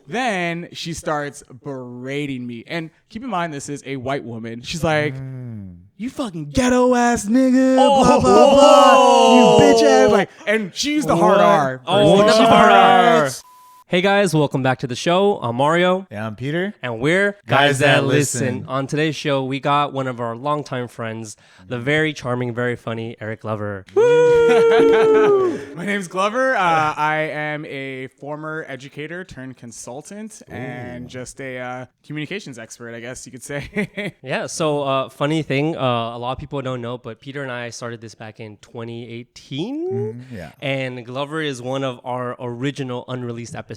then she starts berating me. And keep in mind, this is a white woman. She's like, you fucking ghetto ass nigga, blah, blah, blah. You bitch ass. Like, and she used the hard R. Not the hard R. Hey guys, welcome back to the show. I'm Mario. Yeah, I'm Peter. And we're Guys That Listen. On today's show, we got one of our longtime friends, the very charming, very funny Eric Glover. My name's Glover. I am a former educator turned consultant and just a communications expert, I guess you could say. Yeah, so funny thing, a lot of people don't know, but Peter and I started this back in 2018. Yeah. And Glover is one of our original unreleased episodes.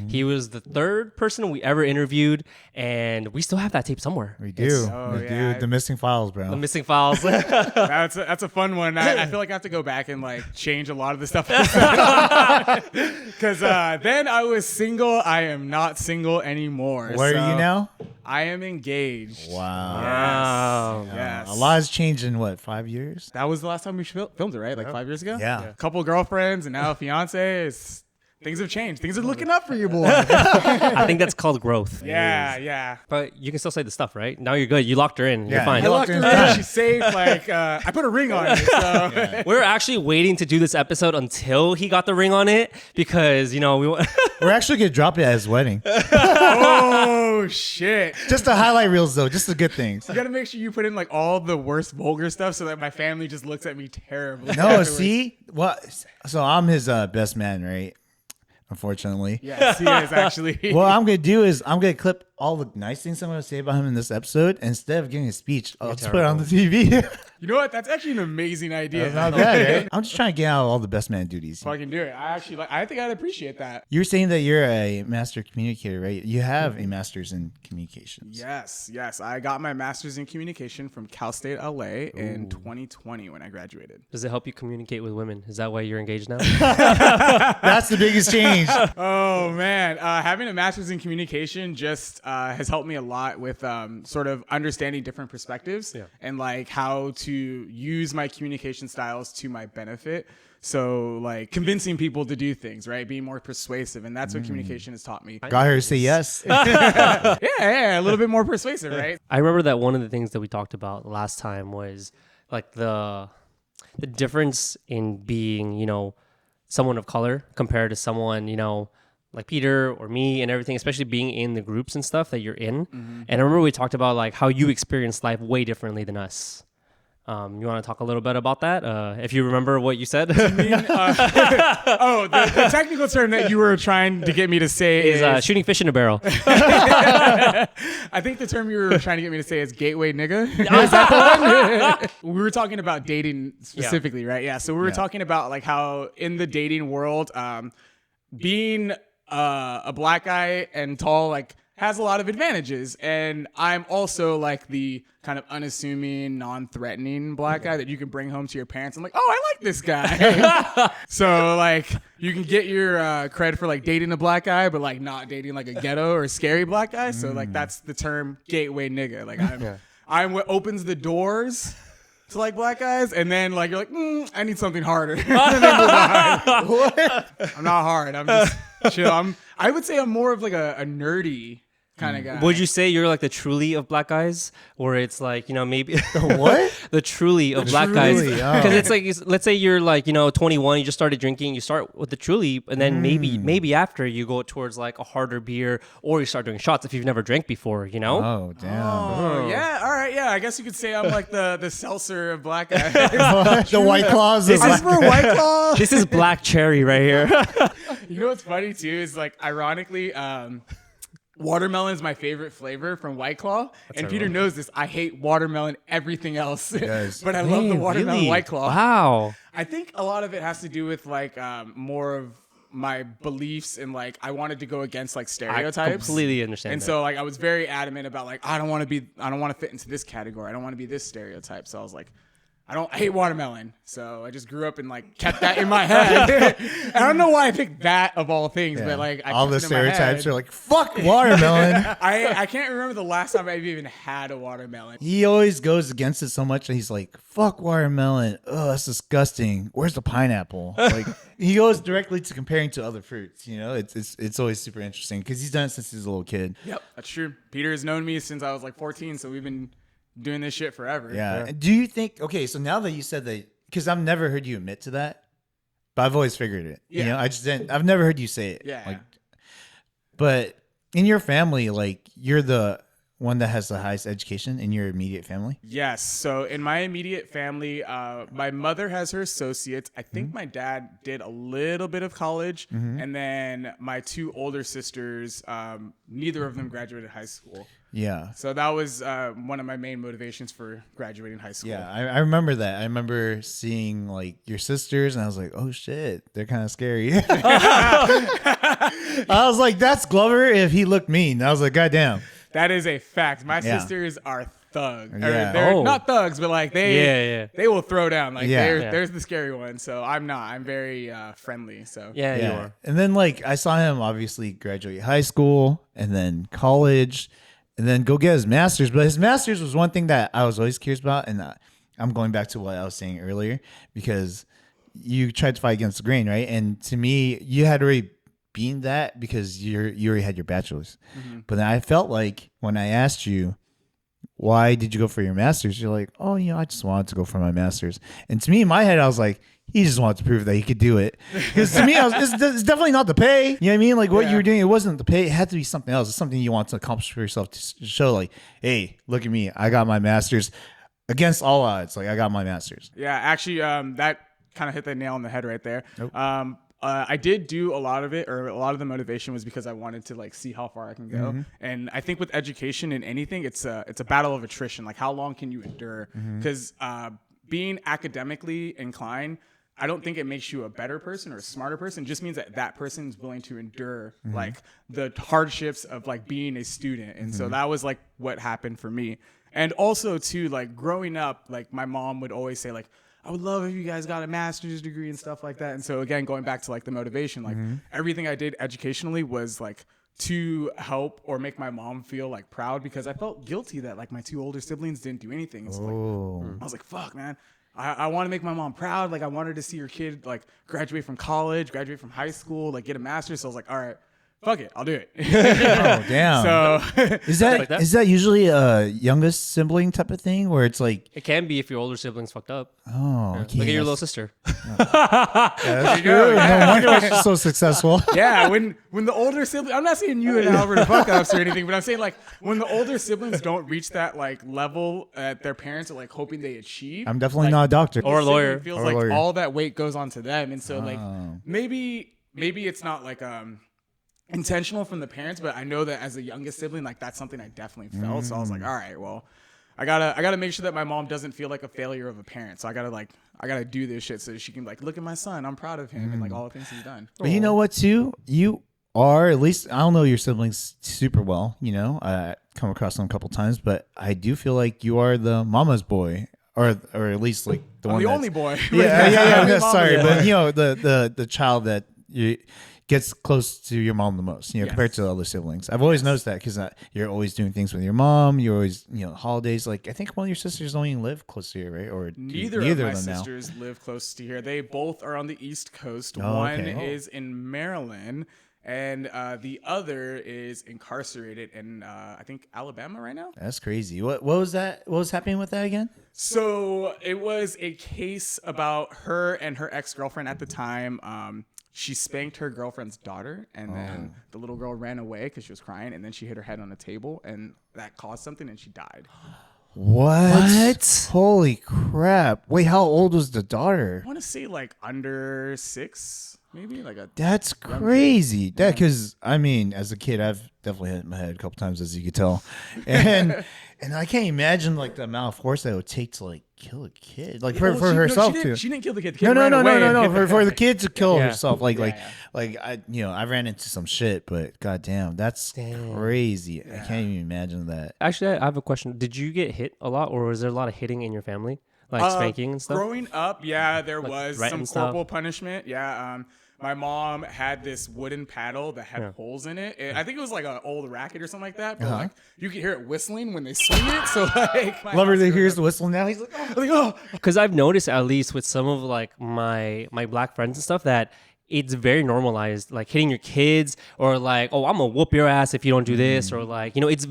He was the third person we ever interviewed, and we still have that tape somewhere. We do. We do. The missing files, bro. The missing files. That's a fun one. I feel like I have to go back and like change a lot of the stuff. Because then I was single. I am not single anymore. Where are you now? I am engaged. Wow. Yes. A lot has changed in what, 5 years? That was the last time we filmed it, right? Like 5 years ago? Yeah. A couple girlfriends and now a fiance. Things have changed. Things are looking up for you, boy. I think that's called growth. Yeah. But you can still say the stuff, right? Now you're good. You locked her in. You're Yeah. fine. I locked her in. She's safe. Like, I put a ring on it. So. We're actually waiting to do this episode until he got the ring on it because, you know, We're actually going to drop it at his wedding. Oh, shit. Just the highlight reels, though. Just the good things. You got to make sure you put in like all the worst vulgar stuff so that my family just looks at me terribly. No, see? What? So I'm his best man, right? Unfortunately. Yes, he is actually. What I'm going to do is I'm going to clip all the nice things I'm going to say about him in this episode. Instead of giving a speech, I'll just put it on the TV. You know what? That's actually an amazing idea. That's not bad, right? I'm just trying to get out all the best man duties. If I can do it. I think I'd appreciate that. You were saying that you're a master communicator, right? You have a master's in communications. Yes. I got my master's in communication from Cal State LA in 2020 when I graduated. does it help you communicate with women? Is that why you're engaged now? That's the biggest change. Oh, man. Having a master's in communication just has helped me a lot with sort of understanding different perspectives and like how to use my communication styles to my benefit. So like convincing people to do things, right? Being more persuasive. And that's what communication has taught me. Got her to say yes. Yeah, a little bit more persuasive, right? I remember that one of the things that we talked about last time was like the difference in being, you know, someone of color compared to someone, you know, like Peter or me and everything, especially being in the groups and stuff that you're in. And I remember we talked about like how you experience life way differently than us. You want to talk a little bit about that? If you remember what you said. The technical term that you were trying to get me to say is shooting fish in a barrel. I think the term you were trying to get me to say is gateway nigga. Is that the one? We were talking about dating specifically, right? Yeah. So we were talking about like how in the dating world, being a black guy and tall, like has a lot of advantages. And I'm also like the kind of unassuming, non-threatening black guy that you can bring home to your parents. I'm like, oh, I like this guy. So like you can get your cred for like dating a black guy, but like not dating like a ghetto or a scary black guy. So like that's the term gateway nigga. Like I'm what opens the doors to like black guys, and then like you're like, I need something harder. And then move on. What? I'm not hard. I'm just chill. I would say I'm more of like a nerdy kind of guy. Would you say you're like the truly of black guys, where it's like, you know, maybe What? the truly of black guys? Truly, Because it's like, let's say you're like, you know, 21, you just started drinking, you start with the truly, and then maybe after you go towards like a harder beer, or you start doing shots if you've never drank before, you know? Oh, damn. Oh, yeah. All right. Yeah. I guess you could say I'm like the seltzer of black guys. The White Claws. This is for White Claw. This is black cherry right here. You know what's funny too is like ironically, watermelon is my favorite flavor from White Claw, and Peter knows this. I hate watermelon, everything else, Yes. but I love the watermelon Really? White Claw. Wow. I think a lot of it has to do with like more of my beliefs and like I wanted to go against like stereotypes. I completely understand And that. so like I was very adamant about like I don't want to fit into this category. I don't want to be this stereotype. So I was like, I hate watermelon. So I just grew up and like kept that in my head. I don't know why I picked that of all things, but like all the stereotypes are like, fuck watermelon. I can't remember the last time I've even had a watermelon. He always goes against it so much that he's like, fuck watermelon. Oh, that's disgusting. Where's the pineapple? Like he goes directly to comparing to other fruits. You know, it's always super interesting because he's done it since he's a little kid. Yep, that's true. Peter has known me since I was like 14, so we've been doing this shit forever. Yeah. Do you think, okay, so now that you said that, because I've never heard you admit to that, but I've always figured it. Yeah. You know, I've never heard you say it. Yeah. Like, but in your family, like, you're the one that has the highest education in your immediate family? Yes. So in my immediate family, my mother has her associates. I think my dad did a little bit of college. And then my two older sisters, neither of them graduated high school. Yeah. So that was one of my main motivations for graduating high school. Yeah, I remember that. I remember seeing like your sisters, and I was like, "Oh shit, they're kind of scary." I was like, "That's Glover if he looked mean." I was like, "God damn." That is a fact. My Yeah. sisters are thugs. Yeah. They're not thugs, but like they will throw down. Like there's the scary one. So I'm not. I'm very friendly. So You are. And then like I saw him obviously graduate high school and then college and then go get his master's. But his master's was one thing that I was always curious about. And I'm going back to what I was saying earlier because you tried to fight against the grain, right? And to me, you had already beaten that because you already had your bachelor's. But then I felt like when I asked you, why did you go for your master's? You're like, oh, I just wanted to go for my master's. And to me, in my head, I was like, he just wanted to prove that he could do it. Because to me, it's definitely not the pay. You know what I mean? Like what you were doing, it wasn't the pay. It had to be something else. It's something you want to accomplish for yourself to show like, hey, look at me. I got my master's against all odds. Like I got my master's. Yeah, actually, that kind of hit the nail on the head right there. Nope. I did do a lot of it, or a lot of the motivation was because I wanted to like see how far I can go. And I think with education and anything, it's a battle of attrition. Like how long can you endure? Because being academically inclined, I don't think it makes you a better person or a smarter person. It just means that that person is willing to endure like the hardships of like being a student. And so that was like what happened for me. And also too, like growing up, like my mom would always say like, I would love if you guys got a master's degree and stuff like that. And so again, going back to like the motivation, like everything I did educationally was like to help or make my mom feel like proud because I felt guilty that like my two older siblings didn't do anything. So like, I was like, fuck, man. I want to make my mom proud. Like I wanted to see her kid like graduate from college, graduate from high school, like get a master's. So I was like, all right, fuck it, I'll do it. Oh damn! So is that like that? is that usually a youngest sibling type of thing where it's like, It can be if your older siblings fucked up. oh, Yeah. okay, Look at your that's- little sister. That's go. true. No wonder why she's so successful. yeah, when the older sibling, I'm not saying you and Albert are fuck ups or anything, but I'm saying like when the older siblings don't reach that like level that their parents are like hoping they achieve. I'm definitely like, not a doctor. Or a sibling lawyer. feels Or a like lawyer. all that weight goes onto them, and so like Oh. maybe it's not like intentional from the parents, but I know that as a youngest sibling, like that's something I definitely felt. So I was like, all right, well, I gotta make sure that my mom doesn't feel like a failure of a parent. So I gotta do this shit so she can like look at my son. I'm proud of him and like all the things he's done. But you know what, too? You are, at least, I don't know your siblings super well, you know? I come across them a couple times, but I do feel like you are the mama's boy. Or at least like the I'm one the that's- only boy. Yeah. Mama's Sorry, boy. but you know the child that gets close to your mom the most, you know, compared to the other siblings. I've always noticed that because you're always doing things with your mom. You're always, holidays. Like I think one of your sisters don't even live close to you, right? Or Neither of my sisters live close to here. They both are on the East Coast. Oh, One okay. is in Maryland, and the other is incarcerated in I think Alabama right now. That's crazy. What was that? What was happening with that again? So it was a case about her and her ex-girlfriend at the time. She spanked her girlfriend's daughter, and then the little girl ran away because she was crying, and then she hit her head on a table, and that caused something, and she died. What? Holy crap! Wait, how old was the daughter? I want to say like under 6, maybe like a. That's crazy. That because I mean, as a kid, I've definitely hit my head a couple times, as you could tell, and I can't imagine like the amount of force that it would take to like kill a kid, like for herself too. She didn't kill the kid. The kid No, ran away and hit her for the head. kid to kill Yeah. herself, like Yeah. I ran into some shit, but goddamn, that's crazy. I can't even imagine that. Actually, I have a question. Did you get hit a lot, or was there a lot of hitting in your family? like spanking and stuff? Growing up, yeah, there Like was rat some and stuff? corporal punishment. Yeah. My mom had this wooden paddle that had holes in it. I think it was like an old racket or something like that. But like you could hear it whistling when they swing it. So like, my Lover house that growing hears up- the whistle now. He's like, oh. like, oh, Because I've noticed, at least with some of like my black friends and stuff, that it's very normalized, like hitting your kids, or like, oh, I'm gonna whoop your ass if you don't do this, or like, you know, it's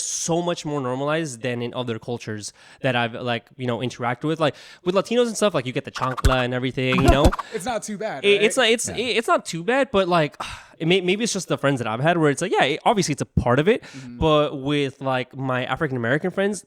so much more normalized than in other cultures that I've like, you know, interacted with, like with Latinos and stuff. Like you get the chancla and everything, you know. it's not too bad. Right? It's not too bad, but like maybe it's just the friends that I've had where it's like, yeah, obviously it's a part of it, but with like my African American friends,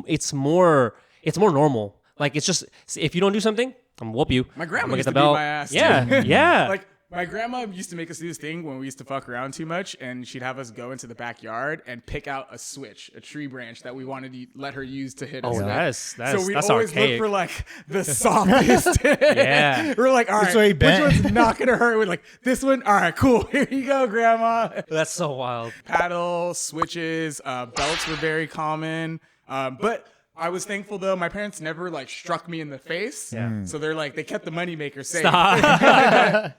it's more normal. Like it's just, if you don't do something, I'm gonna whoop you. My I'm grandma gonna used get to the beat belt. my ass. Yeah, too. yeah. Like my grandma used to make us do this thing when we used to fuck around too much, and she'd have us go into the backyard and pick out a switch, a tree branch that we wanted to let her use to hit us. Oh, with. that's so we that's always archaic. look for like the softest. Yeah. We're like, all right, way he which bent. one's not gonna hurt? We're like, this one. All right, cool. Here you go, grandma. That's so wild. Paddle, switches, belts were very common, but. I was thankful though. My parents never like struck me in the face. Yeah. So they're like, they kept the moneymaker safe.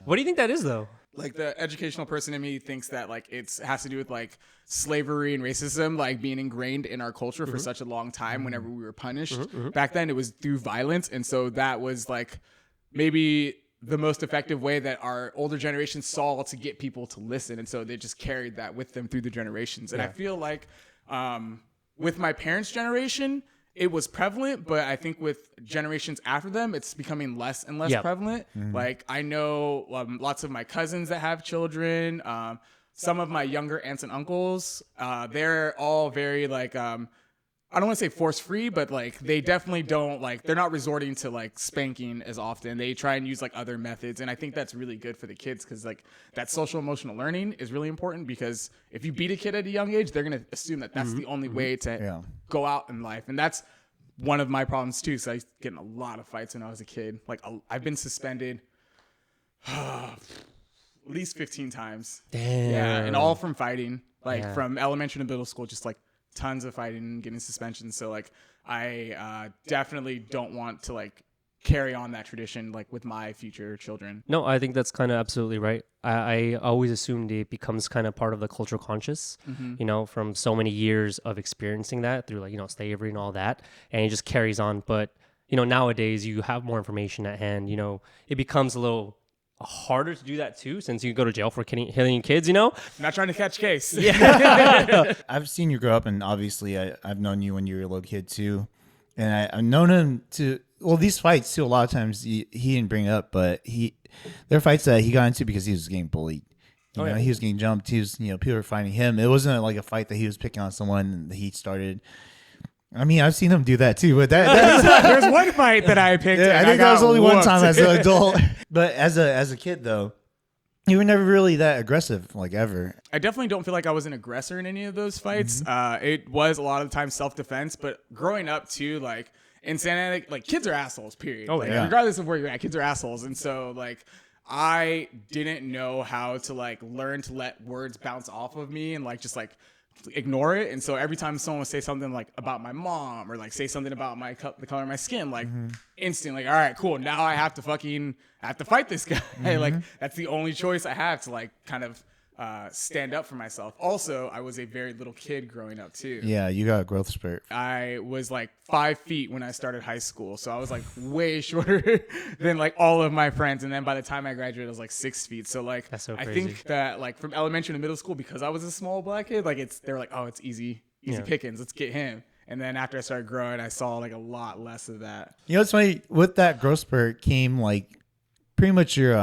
What do you think that is though? Like the educational person in me thinks that like it has to do with like slavery and racism, like being ingrained in our culture for such a long time. Whenever we were punished back then, it was through violence. And so that was like maybe the most effective way that our older generation saw to get people to listen. And so they just carried that with them through the generations. And I feel like with my parents' generation, it was prevalent, but I think with generations after them, it's becoming less and less prevalent. Like I know lots of my cousins that have children, some of my younger aunts and uncles, they're all very like, I don't want to say force free, but like they definitely don't like, they're not resorting to like spanking as often. They try and use like other methods. And I think that's really good for the kids because like that social emotional learning is really important because if you beat a kid at a young age, they're going to assume that that's the only way to go out in life. And that's one of my problems too. So I used to get in a lot of fights when I was a kid. Like I've been suspended at least 15 times. Damn. Yeah. And all from fighting, like from elementary to middle school, just like tons of fighting and getting suspensions. So like I definitely don't want to like carry on that tradition like with my future children. No, I think that's kind of absolutely right. I always assumed it becomes kind of part of the cultural conscious, you know, from so many years of experiencing that through like, you know, slavery and all that. And it just carries on. But, you know, nowadays you have more information at hand, you know, it becomes a little harder to do that too, since you go to jail for hitting kids, you know? Not trying to catch case. Yeah. I've seen you grow up, and obviously I've known you when you were a little kid too. And I've known him to, well, these fights too, a lot of times he didn't bring up, but there are fights that he got into because he was getting bullied. You know, he was getting jumped. He was, you know, people were fighting him. It wasn't like a fight that he was picking on someone and he started. I mean, I've seen him do that too, but There's one fight that I picked. I and think that was got only one whooped. time as an adult. But as a kid though, you were never really that aggressive, like ever. I definitely don't feel like I was an aggressor in any of those fights. It was a lot of the time self-defense, but growing up too, like in Santa Ana, like kids are assholes, period. Oh, like, yeah. Regardless of where you're at, kids are assholes. And so like I didn't know how to like learn to let words bounce off of me and like just like ignore it. And so every time someone would say something like about my mom or like say something about the color of my skin, like instantly, like, all right, cool. Now I have to fight this guy. Like that's the only choice I have to like kind of stand up for myself. Also, I was a very little kid growing up too. Yeah, you got a growth spurt. I was like 5 feet when I started high school. So I was like way shorter than like all of my friends. And then by the time I graduated, I was like 6 feet. So like, That's so I crazy. think that like from elementary to middle school, because I was a small black kid, like they're like, oh, it's easy pickings. Let's get him. And then after I started growing, I saw like a lot less of that. You know, it's funny. With that growth spurt came like pretty much your,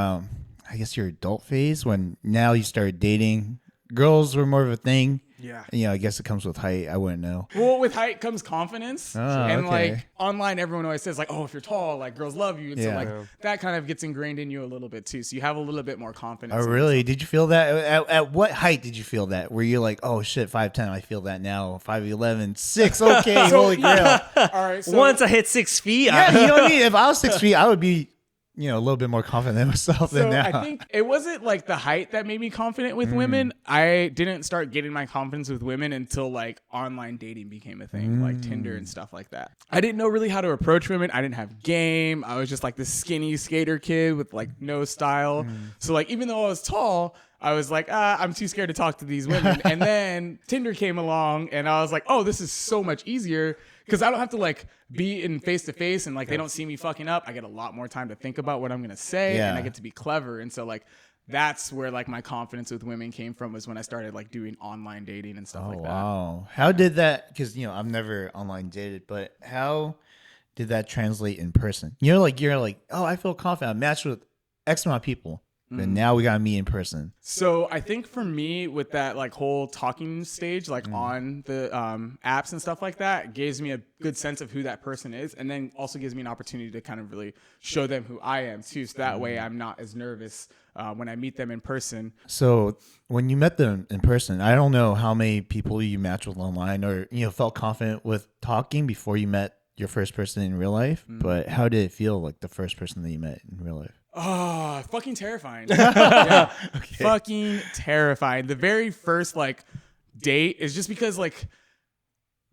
I guess your adult phase when now you started dating. Girls were more of a thing. Yeah. You know, I guess it comes with height. I wouldn't know. Well, with height comes confidence. And okay. like online, everyone always says like, oh, if you're tall, like girls love you. And so Yeah. like that kind of gets ingrained in you a little bit too. So you have a little bit more confidence. Oh, really? Did you feel that? At what height did you feel that? Were you like, oh shit, 5'10"? I feel that now. 5'11", 6. Okay, holy grail. All right. So Once I hit 6 feet, Yeah, you know what I mean? If I was 6 feet, I would be a little bit more confident in myself than So now. I think it wasn't like the height that made me confident with women. I didn't start getting my confidence with women until like online dating became a thing, like Tinder and stuff like that. I didn't know really how to approach women. I didn't have game. I was just like this skinny skater kid with like no style. So like even though I was tall, I was like, I'm too scared to talk to these women. And then Tinder came along and I was like, oh, this is so much easier because I don't have to like be in face to face and like they don't see me fucking up. I get a lot more time to think about what I'm going to say and I get to be clever. And so like that's where like my confidence with women came from, was when I started like doing online dating and stuff like that. Wow. How did that, because, I've never online dated, but how did that translate in person? You're like, oh, I feel confident. I matched with X amount of people. But now we got to meet in person. So I think for me with that like whole talking stage, like on the apps and stuff like that, gives me a good sense of who that person is. And then also gives me an opportunity to kind of really show them who I am too. So that way I'm not as nervous when I meet them in person. So when you met them in person, I don't know how many people you matched with online or, felt confident with talking before you met your first person in real life. But how did it feel like the first person that you met in real life? Oh, fucking terrifying. Yeah. Okay. Fucking terrifying. The very first like date is just because like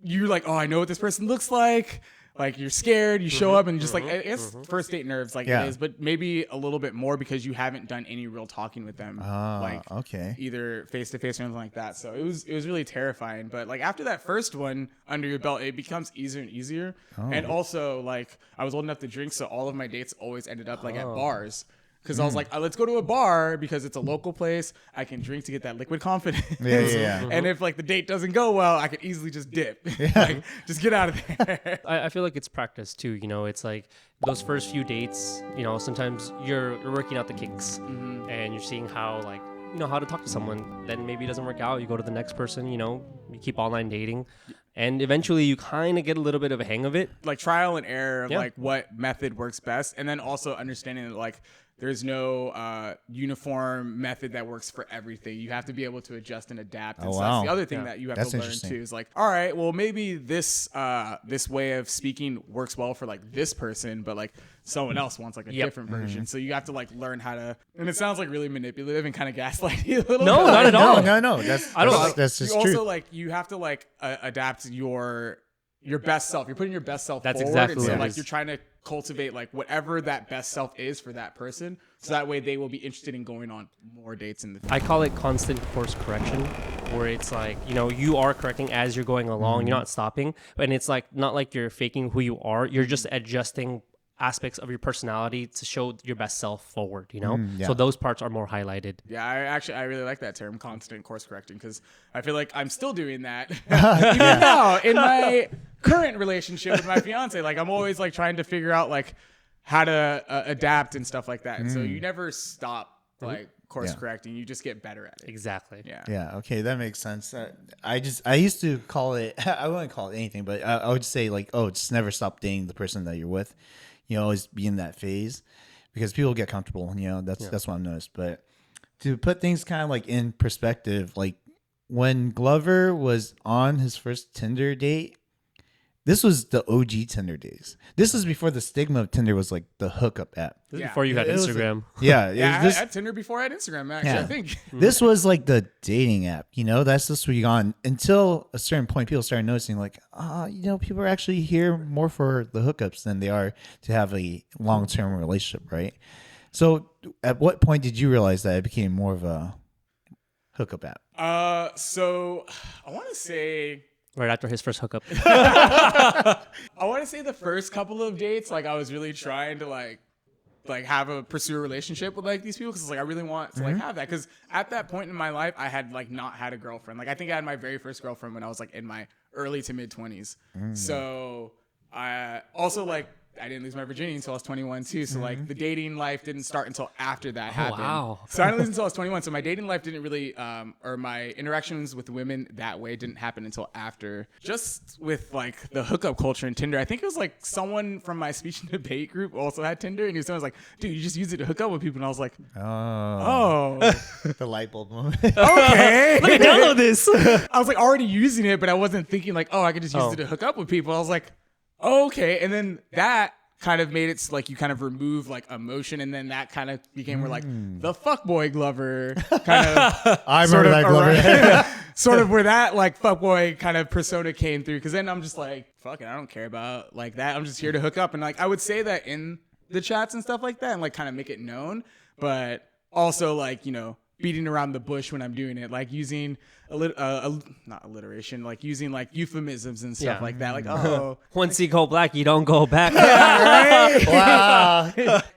you're like, oh, I know what this person looks like. Like you're scared, you show up and just like, it's first date nerves like it is, but maybe a little bit more because you haven't done any real talking with them. Either face to face or anything like that. So it was really terrifying. But like after that first one under your belt, it becomes easier and easier. And also like I was old enough to drink, so all of my dates always ended up like at bars. Because I was like, let's go to a bar because it's a local place. I can drink to get that liquid confidence. And if like the date doesn't go well, I could easily just dip. Like, just get out of there. I feel like it's practice too. It's like those first few dates, sometimes you're working out the kinks and you're seeing how like, how to talk to someone. Then maybe it doesn't work out. You go to the next person, you keep online dating. And eventually you kind of get a little bit of a hang of it. Like trial and error of like what method works best. And then also understanding that like, there's no uniform method that works for everything. You have to be able to adjust and adapt. And so that's the other thing that you have to learn too. Is like, all right, well maybe this way of speaking works well for like this person, but like someone else wants like a different version. So you have to like learn how to. And it sounds like really manipulative and kind of gaslighty a little. No, bit. not at all. No. That's just you true. Also like you have to like adapt your best self. You're putting your best self forward. Exactly and so what it like is. you're trying to cultivate like whatever that best self is for that person, so that way they will be interested in going on more dates in the future. I call it constant course correction, where it's like, you are correcting as you're going along, you're not stopping, and it's like not like you're faking who you are, you're just adjusting aspects of your personality to show your best self forward, So those parts are more highlighted. Yeah, I really like that term, constant course correcting, because I feel like I'm still doing that even now in my current relationship with my fiance. Like I'm always like trying to figure out like how to adapt and stuff like that. And so you never stop like course correcting. You just get better at it. Exactly. Yeah. Okay, that makes sense. I used to call it. I wouldn't call it anything, but I would say like, oh, just never stop dating the person that you're with. Always be in that phase because people get comfortable. That's what I've noticed. But to put things kind of like in perspective, like when Glover was on his first Tinder date, this was the OG Tinder days. This was before the stigma of Tinder was like the hookup app. This is before you had Instagram. I had Tinder before I had Instagram, actually, I think. This was like the dating app, that's just where you got until a certain point, people started noticing like, people are actually here more for the hookups than they are to have a long-term relationship, right? So at what point did you realize that it became more of a hookup app? So I want to say... Right after his first hookup. I want to say the first couple of dates, like I was really trying to like pursue a relationship with like these people, because like I really want to like have that, because at that point in my life I had like not had a girlfriend. Like I think I had my very first girlfriend when I was like in my early to mid 20s. So I also like I didn't lose my virginity until I was 21 too. So like the dating life didn't start until after that happened. Wow. So I didn't lose until I was 21. So my dating life didn't really, or my interactions with women that way didn't happen until after. Just with like the hookup culture in Tinder, I think it was like someone from my speech and debate group also had Tinder, and he was like, "Dude, you just use it to hook up with people." And I was like, "Oh, the light bulb moment." Okay, let me download this. I was like already using it, but I wasn't thinking like, "Oh, I could just use it to hook up with people." I was like, "Okay," and then that kind of made it so, like you kind of remove like emotion, and then that kind of became where like the fuckboy Glover kind of I remember that Glover. sort of where that like fuckboy kind of persona came through, because then I'm just like, fuck it, I don't care about like that. I'm just here to hook up, and like I would say that in the chats and stuff like that, and like kind of make it known, but also like, you know, beating around the bush when I'm doing it, like using not alliteration, like using like euphemisms and stuff like that. Like, oh, Once you go black, you don't go back. Wow.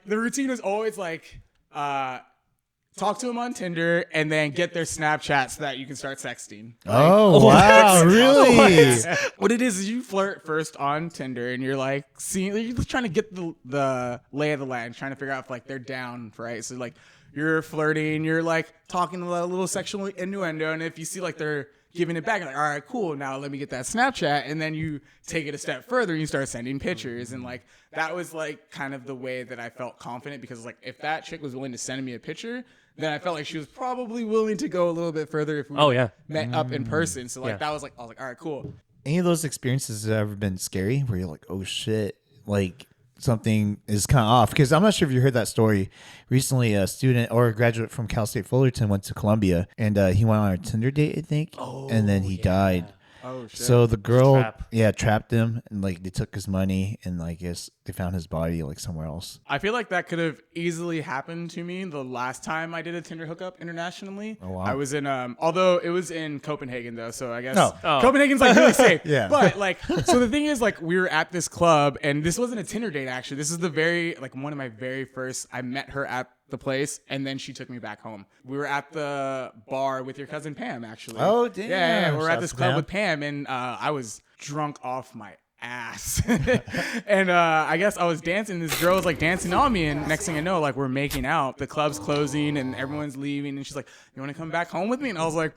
the routine was always like, talk to them on Tinder and then get their Snapchat so that you can start sexting. Oh, wow. Really? What it is you flirt first on Tinder and you're like you're just trying to get the lay of the land, trying to figure out if like they're down, right? So like you're flirting, you're like talking a little sexual innuendo, and if you see like they're giving it back, you're like, all right, cool, now let me get that Snapchat, and then you take it a step further and you start sending pictures, and like that was like kind of the way that I felt confident, because like if that chick was willing to send me a picture, then I felt like she was probably willing to go a little bit further if we met up in person. So like that was like, I was like, all right, cool. Any of those experiences have ever been scary where you're like, oh shit, like something is kind of off? Because I'm not sure if you heard that story. Recently, a student or a graduate from Cal State Fullerton went to Columbia, and he went on a Tinder date, I think, and then he died. Oh shit. So the girl, trapped him, and like they took his money, and I guess they found his body like somewhere else. I feel like that could have easily happened to me the last time I did a Tinder hookup internationally. Oh wow. I was in although it was in Copenhagen though, so I guess Copenhagen's like really safe. Yeah. But like, so the thing is, like, we were at this club, and this wasn't a Tinder date actually. This is the very like one of my very first. I met her at the place, and then she took me back home. We were at the bar with your cousin Pam, actually. Oh damn! Yeah, we were at this club with Pam, and I was drunk off my ass, and I guess I was dancing. This girl was like dancing on me, and next thing I know, like we're making out. The club's closing, and everyone's leaving, and she's like, "You want to come back home with me?" And I was like,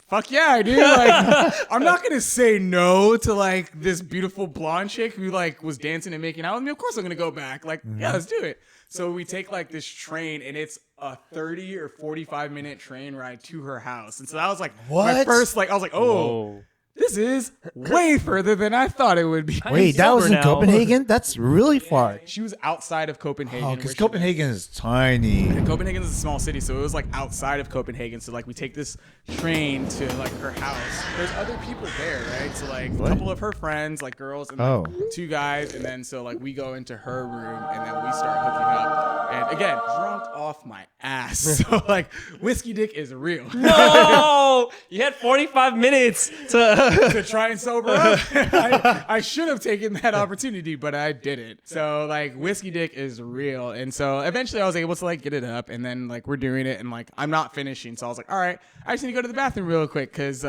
fuck yeah, dude. Like, I'm not going to say no to like this beautiful blonde chick who like was dancing and making out with me. Of course I'm going to go back. Like, yeah, let's do it. So we take like this train, and it's a 30 or 45-minute train ride to her house. And so that was like my first, like, I was like, oh, whoa. This is way further than I thought it would be. Wait, that was in Copenhagen? That's really far. She was outside of Copenhagen. Oh, because Copenhagen is tiny. And Copenhagen is a small city, so it was like outside of Copenhagen. So like we take this train to like her house. There's other people there, right? So like a couple of her friends, like girls, and like two guys, and then so like we go into her room, and then we start hooking up. And again, drunk off my ass. So like whiskey dick is real. No, you had 45 minutes to try and sober up. I should have taken that opportunity, but I didn't. So like whiskey dick is real. And so eventually I was able to like get it up, and then like we're doing it, and like I'm not finishing. So I was like, all right, I just need to go to the bathroom real quick, because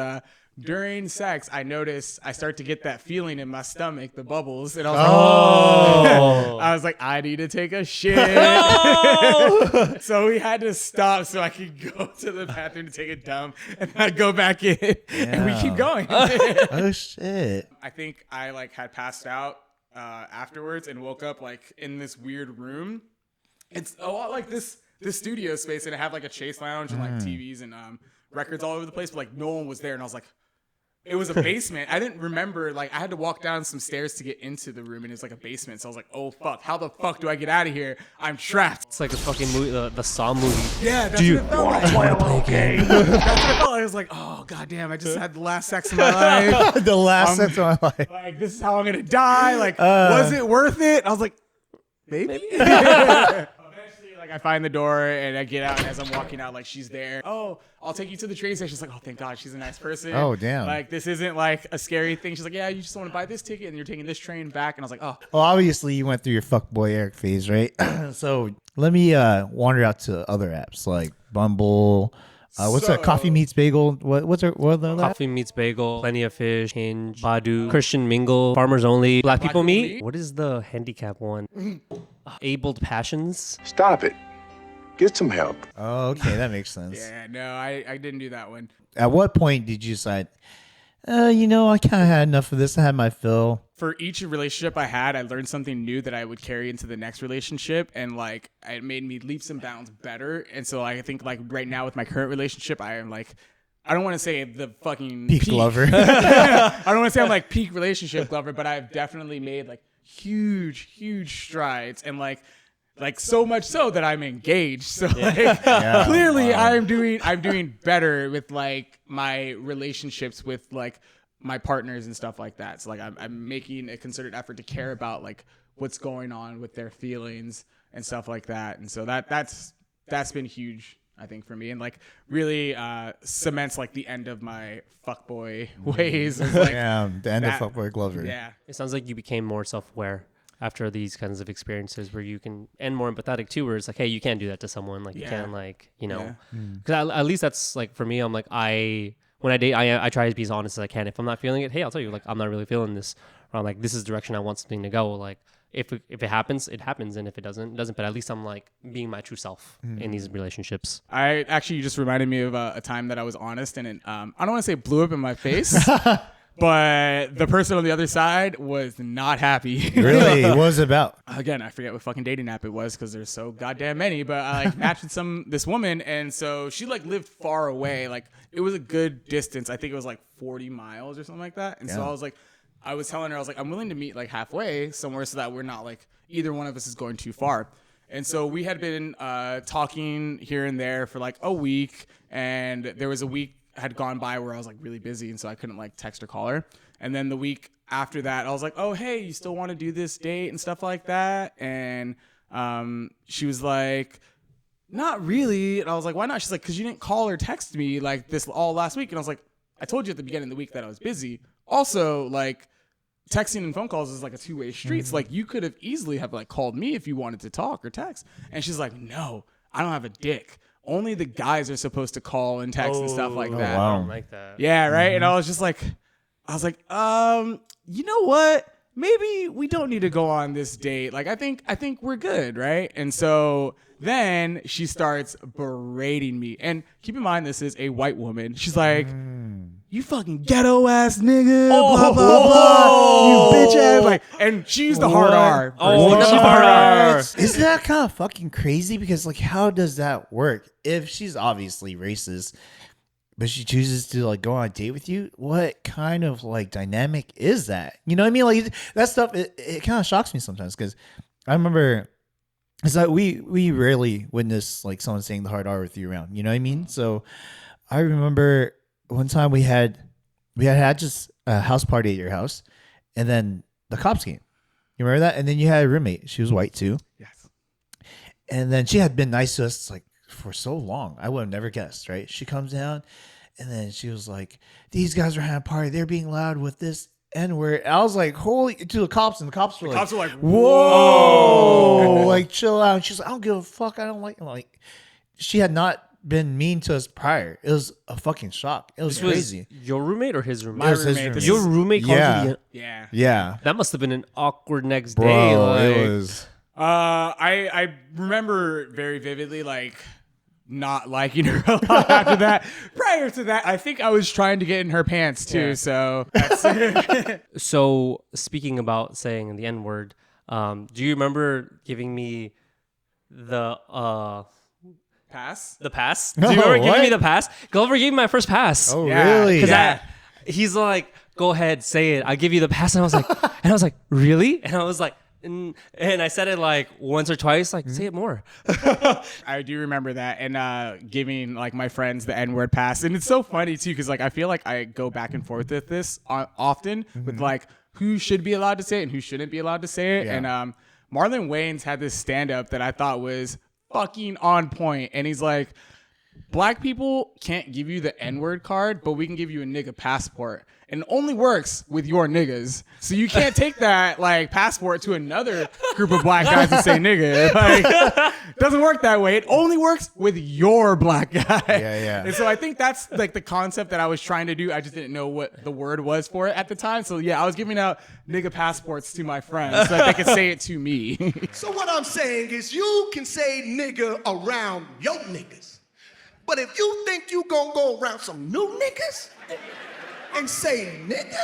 during sex, I noticed I start to get that feeling in my stomach, the bubbles, and I was like, I was like, I need to take a shit. No! So we had to stop so I could go to the bathroom to take a dump, and I go back in, and we keep going. Oh shit! I think I like had passed out afterwards and woke up like in this weird room. It's a lot like this studio space, and it had like a chase lounge and like TVs and records all over the place, but like no one was there, and I was like, it was a basement. I didn't remember, like I had to walk down some stairs to get into the room, and it's like a basement. So I was like, oh fuck, how the fuck do I get out of here? I'm trapped. It's like a fucking movie, the Saw movie. Yeah, that's what it felt like. That's what it felt like. I was like, oh goddamn, I just had the last sex of my life. The last sex of my life. Like, this is how I'm gonna die. Like, was it worth it? I was like, maybe. Like I find the door, and I get out, and as I'm walking out, like she's there. Oh, I'll take you to the train station. She's like, oh, thank God, she's a nice person. Oh, damn. Like this isn't like a scary thing. She's like, yeah, you just want to buy this ticket, and you're taking this train back. And I was like, oh. Well, obviously you went through your fuckboy Eric phase, right? So let me wander out to other apps like Bumble. What's that? Coffee Meets Bagel. What are the Coffee Meets Bagel, Plenty of Fish, Hinge, Badu, Christian Mingle, Farmers Only, Black People Meet. What is the handicap one? Abled Passions. Stop it. Get some help. Oh, okay, that makes sense. Yeah, no, I didn't do that one. At what point did you decide, I kind of had enough of this. I had my fill. For each relationship I had, I learned something new that I would carry into the next relationship, and like it made me leaps and bounds better. And so I think like right now with my current relationship, I am like, I don't want to say the fucking peak Glover. I don't want to say I'm like peak relationship Glover, but I've definitely made like huge strides, and like so much so that I'm engaged. So like clearly I'm doing better with like my relationships with like my partners and stuff like that. So like I'm making a concerted effort to care about like what's going on with their feelings and stuff like that. And so that's been huge, I think, for me, and like really cements like the end of my fuckboy ways. Like, the end of fuckboy Glover. Yeah. It sounds like you became more self-aware after these kinds of experiences, where you can, and more empathetic too, where it's like, hey, you can't do that to someone. Like you can't, like, you know, because at least that's like, for me, I'm like, when I date, I try to be as honest as I can. If I'm not feeling it, hey, I'll tell you, like, I'm not really feeling this. Or I'm like, this is the direction I want something to go. Like, if it happens, it happens. And if it doesn't, it doesn't. But at least I'm like being my true self in these relationships. I actually, you just reminded me of a time that I was honest, and it, I don't want to say blew up in my face, but the person on the other side was not happy. Really? What was it about? Again, I forget what fucking dating app it was because there's so goddamn many, but I like matched with this woman, and so she like lived far away. Like it was a good distance. I think it was like 40 miles or something like that. And so I was telling her, I was like, I'm willing to meet like halfway somewhere so that we're not like either one of us is going too far. And so we had been talking here and there for like a week, and there was a week had gone by where I was like really busy, and so I couldn't like text or call her. And then the week after that, I was like, oh, hey, you still want to do this date and stuff like that? And she was like, not really. And I was like, why not? She's like, because you didn't call or text me like this all last week. And I was like, I told you at the beginning of the week that I was busy. Also, like, texting and phone calls is like a two-way street. So like you could have easily have like called me if you wanted to talk or text. And she's like, no, I don't have a dick. Only the guys are supposed to call and text and stuff like that. Wow. I don't like that. Yeah, right. And I was like, you know what? Maybe we don't need to go on this date. Like, I think we're good, right? And so then she starts berating me. And keep in mind, this is a white woman. She's like, you fucking ghetto ass nigga, blah, blah, blah, you bitch ass. Like, and she used the hard R. Oh, She's the hard R. Isn't that kind of fucking crazy? Because like, how does that work? If she's obviously racist, but she chooses to like go on a date with you, what kind of like dynamic is that? You know what I mean? Like that stuff, it kind of shocks me sometimes, because I remember it's like we rarely witness like someone saying the hard R with you around. You know what I mean? So I remember one time we had just a house party at your house, and then the cops came. You remember that? And then you had a roommate. She was white too. Yes. And then she had been nice to us like for so long. I would have never guessed, right? She comes down, and then she was like, these guys are having a party. They're being loud with this N-word. I was like, holy, to the cops, and the cops were like, whoa, like chill out. And she's like, I don't give a fuck. I don't like, she had not been mean to us prior. It was a fucking shock. It was crazy. Your roommate or his roommate? My roommate. Your roommate called you Yeah. Yeah. That must have been an awkward next Bro, day. Like, it was. I remember very vividly, like, not liking her a lot after that. Prior to that, I think I was trying to get in her pants too. Yeah. So that's So speaking about saying the N-word, do you remember giving me the pass. the pass? No, Do you remember giving me what? the pass? Glover gave me my first pass. Oh, Yeah. really? Because he's like, go ahead, say it. I give you the pass. And I was like, really? And I was like, and I said it like once or twice, like, say it more. I do remember that, and giving like my friends the N-word pass. And it's so funny too, because like I feel like I go back and forth with this often with like who should be allowed to say it and who shouldn't be allowed to say it. Yeah. And Marlon Wayans had this stand-up that I thought was fucking on point, and he's like, black people can't give you the N-word card, but we can give you a nigga passport. And it only works with your niggas. So you can't take that like passport to another group of black guys and say nigga. Like, doesn't work that way. It only works with your black guy. Yeah. And so I think that's like the concept that I was trying to do. I just didn't know what the word was for it at the time. So yeah, I was giving out nigga passports to my friends so that they could say it to me. So what I'm saying is you can say nigga around your niggas. But if you think you gonna go around some new niggas and say nigga,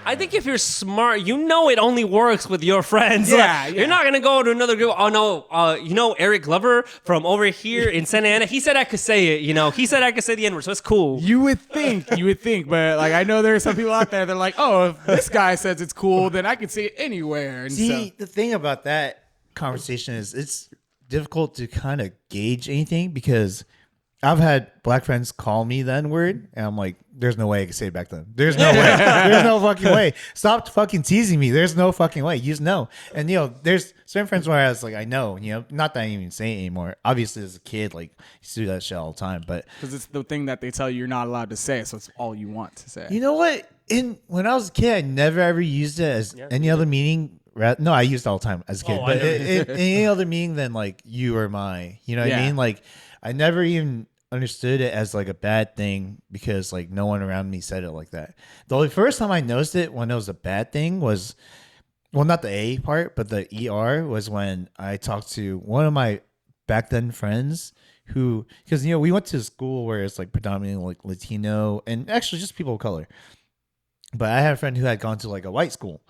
I think if you're smart, you know it only works with your friends. Yeah, Like, yeah. You're not gonna go to another group. Oh no, you know Eric Glover from over here in Santa Ana. He said I could say it. You know, he said I could say the N-word, so it's cool. You would think, but like I know there are some people out there that are like, oh, if this guy says it's cool, then I can say it anywhere. And See, so, the thing about that conversation is it's difficult to kind of gauge anything because I've had black friends call me the N-word, and I'm like, there's no way I can say it back to them. There's no way. There's no fucking way. Stop fucking teasing me. There's no fucking way. You just know. And, there's certain friends where I was like, I know, not that I even say it anymore. Obviously, as a kid, like, I used to do that shit all the time. But because it's the thing that they tell you you're not allowed to say, so it's all you want to say. you know what? When I was a kid, I never ever used it as any other meaning. No, I used it all the time as a kid. Oh, But I know. any other meaning than, like, you or my. You know what I Yeah. mean? Like, I never even understood it as like a bad thing because like no one around me said it like that. The only first time I noticed it when it was a bad thing was, well, not the A part, but the ER was when I talked to one of my back then friends who, because we went to a school where it's like predominantly like Latino and actually just people of color. But I had a friend who had gone to like a white school,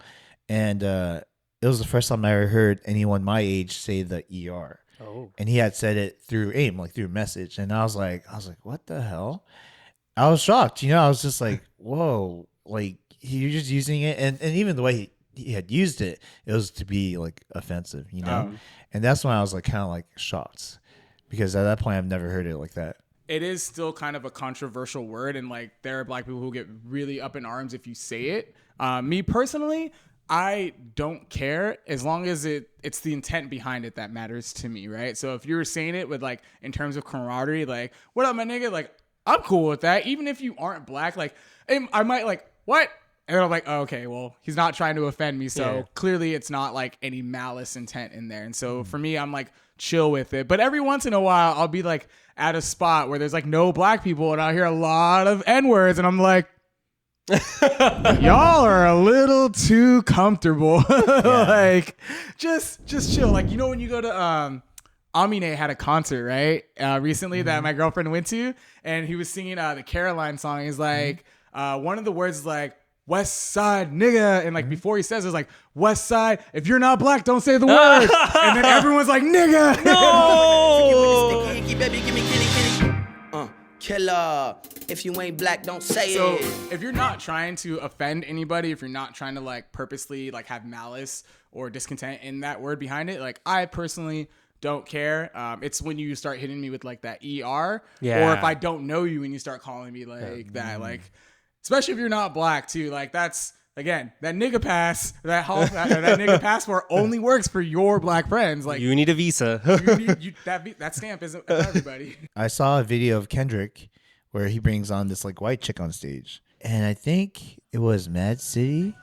and it was the first time I ever heard anyone my age say the ER. Oh. And he had said it through AIM, like through message. And I was like, what the hell? I was shocked. I was just like, whoa, like you're just using it. And even the way he had used it, it was to be like offensive, And that's when I was like kind of like shocked because at that point I've never heard it like that. It is still kind of a controversial word, and like there are black people who get really up in arms if you say it. Me personally, I don't care as long as it's the intent behind it that matters to me, right? So if you're saying it with like in terms of camaraderie, like what up, my nigga? Like I'm cool with that, even if you aren't black. Like I might like what, and I'm like, oh, okay, well he's not trying to offend me, so clearly it's not like any malice intent in there. And so for me, I'm like chill with it. But every once in a while, I'll be like at a spot where there's like no black people, and I'll hear a lot of N-words, and I'm like, y'all are a little too comfortable. Like just chill. Like when you go to Amine had a concert, right? Recently that my girlfriend went to, and he was singing the Caroline song. He's like one of the words is like West Side nigga, and like before he says it's like West Side, if you're not black, don't say the word. And then everyone's like nigga. No. Killer. If you ain't black, don't say So it. if you're not trying to offend anybody, if you're not trying to like purposely like have malice or discontent in that word behind it, like I personally don't care. It's when you start hitting me with like that ER, or if I don't know you and you start calling me like that, like especially if you're not black too, like that's again that nigga pass, that nigga passport only works for your black friends. Like You need a visa. that stamp isn't for everybody. I saw a video of Kendrick where he brings on this like white chick on stage, and I think it was Mad City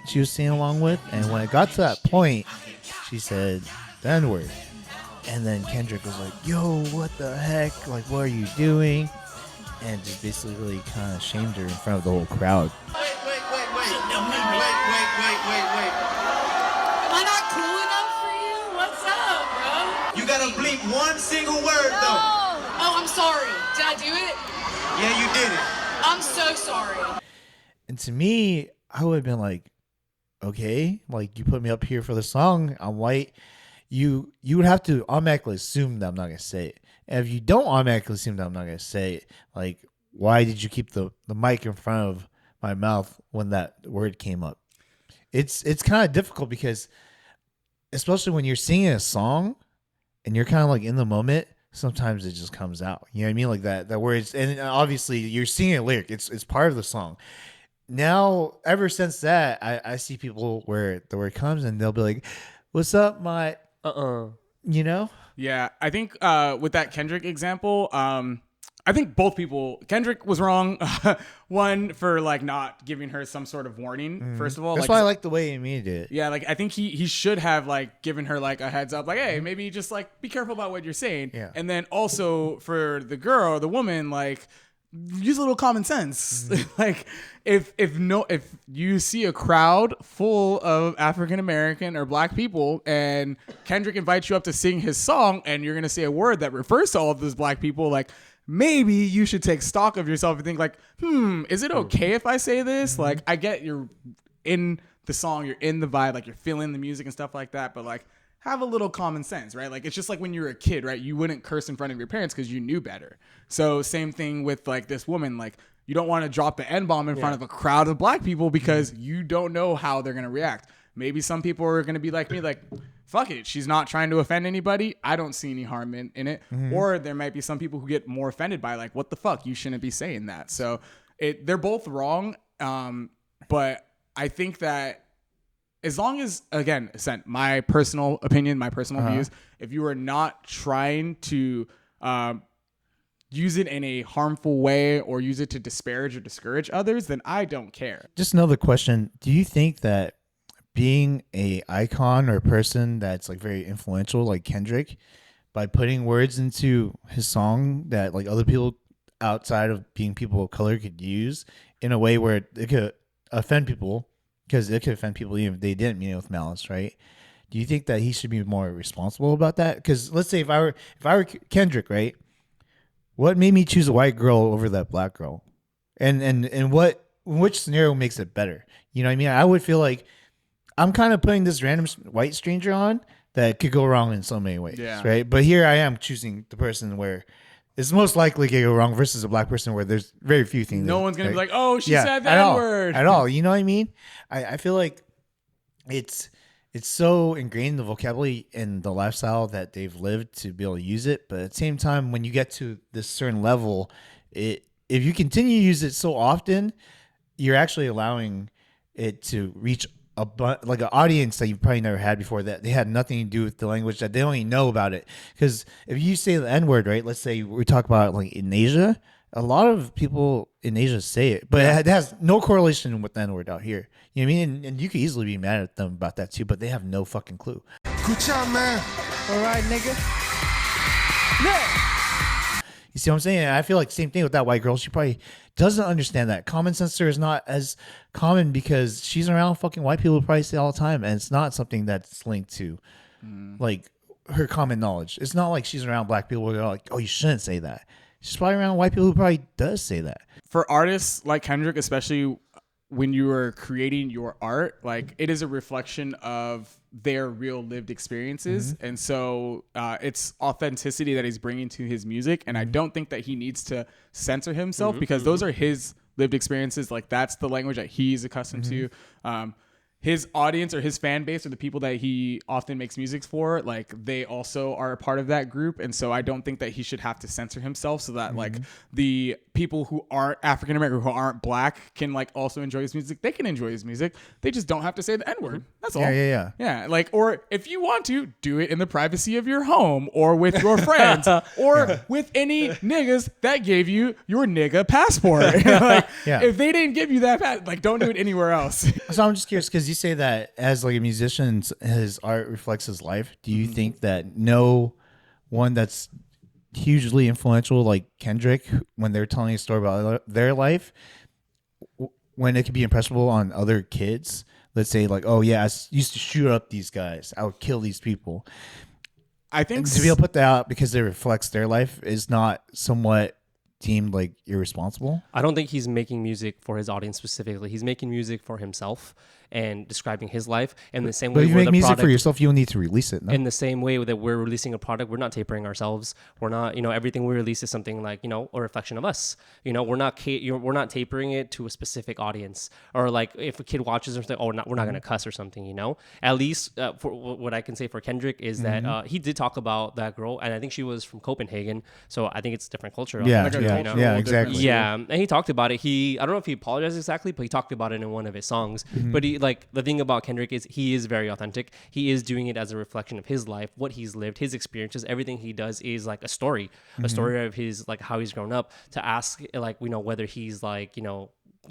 she was singing along with, and when it got to that point, she said the N-word, and then Kendrick was like, "Yo, what the heck? Like, what are you doing?" And just basically kind of shamed her in front of the whole crowd. Wait. Am I not cool enough for you? What's up, bro? You gotta bleep one single word, though. Oh, I'm sorry. Did I do it? Yeah, you did it. I'm so sorry. And to me, I would have been like, okay, like you put me up here for the song. I'm white. You would have to automatically assume that I'm not gonna say it. And if you don't automatically assume that I'm not gonna say it, like why did you keep the mic in front of my mouth when that word came up? It's kind of difficult because, especially when you're singing a song and you're kind of like in the moment, sometimes it just comes out. You know what I mean? Like that words, and obviously you're singing a lyric. It's part of the song. Now, ever since that, I see people where the word comes and they'll be like, "What's up, my?" You know? Yeah, I think with that Kendrick example, I think both people, Kendrick was wrong. One for like not giving her some sort of warning. First of all, That's like, why I like the way Amy did it. yeah, like I think he should have like given her like a heads up, like, hey, maybe just like be careful about what you're saying. Yeah. And then also for the girl, the woman, like use a little common sense. Like if you see a crowd full of African American or black people and Kendrick invites you up to sing his song and you're gonna say a word that refers to all of those black people, like maybe you should take stock of yourself and think like, is it okay if I say this? Like, I get you're in the song, you're in the vibe, like you're feeling the music and stuff like that, but like have a little common sense, right? Like it's just like when you were a kid, right? You wouldn't curse in front of your parents because you knew better. So same thing with like this woman, like you don't want to drop the N-bomb in front of a crowd of black people because you don't know how they're going to react. Maybe some people are going to be like me, like, fuck it, she's not trying to offend anybody. I don't see any harm in it. Or there might be some people who get more offended by like, what the fuck? You shouldn't be saying that. So they're both wrong. But I think that as long as, again, my personal opinion, my personal views, if you are not trying to use it in a harmful way or use it to disparage or discourage others, then I don't care. Just another question. Do you think that being a icon or a person that's like very influential, like Kendrick, by putting words into his song that like other people outside of being people of color could use in a way where it could offend people, because it could offend people even if they didn't mean it with malice, right? Do you think that he should be more responsible about that? Because let's say if I were Kendrick, right? What made me choose a white girl over that black girl? And which scenario makes it better? You know what I mean? I would feel like I'm kind of putting this random white stranger on that could go wrong in so many ways, right? But here I am choosing the person where it's most likely to go wrong versus a black person where there's very few things. No one's going to be like, oh, she said that N-word. At all. You know what I mean? I feel like it's so ingrained in the vocabulary and the lifestyle that they've lived to be able to use it. But at the same time, when you get to this certain level, if you continue to use it so often, you're actually allowing it to reach like an audience that you've probably never had before, that they had nothing to do with the language, that they don't even know about it. Because if you say the N-word, right? Let's say we talk about like in Asia, a lot of people in Asia say it, but it has no correlation with the N-word out here. You know what I mean? And you could easily be mad at them about that too, but they have no fucking clue. Good job, man. All right, nigga. You see what I'm saying? I feel like same thing with that white girl. She probably doesn't understand that. Common sense is not as common because she's around fucking white people who probably say it all the time, and it's not something that's linked to like her common knowledge. It's not like she's around black people who are like, oh, you shouldn't say that. She's probably around white people who probably does say that. For artists like Kendrick, especially when you are creating your art, like it is a reflection of their real lived experiences. And so it's authenticity that he's bringing to his music. And I don't think that he needs to censor himself because those are his lived experiences. Like that's the language that he's accustomed to. His audience or his fan base or the people that he often makes music for, like they also are a part of that group. And so I don't think that he should have to censor himself so that like the people who aren't African American, who aren't black can like also enjoy his music. They can enjoy his music. They just don't have to say the N-word. That's all. Yeah. Like, or if you want to, do it in the privacy of your home or with your friends or with any niggas that gave you your nigga passport. Like, if they didn't give you that, like don't do it anywhere else. So I'm just curious because you say that as like a musician, his art reflects his life. Do you think that no one that's hugely influential like Kendrick, when they're telling a story about their life, when it could be impressionable on other kids, let's say like, oh yeah, I used to shoot up these guys, I would kill these people. I think to be able to put that out because it reflects their life is not somewhat deemed like irresponsible. I don't think he's making music for his audience specifically. He's making music for himself and describing his life in the same way. But if you make music for yourself, you don't need to release it. No? In the same way that we're releasing a product, we're not tapering ourselves. We're not, everything we release is something like, a reflection of us. We're not tapering it to a specific audience. Or like if a kid watches or something, we're not going to cuss or something. At least for what I can say for Kendrick is that he did talk about that girl, and I think she was from Copenhagen, so I think it's a different culture. Exactly. Yeah, and he talked about it. I don't know if he apologized exactly, but he talked about it in one of his songs. But the thing about Kendrick is he is very authentic. He is doing it as a reflection of his life, what he's lived, his experiences. Everything he does is like a story of his, like how he's grown up. To ask like, whether he's like,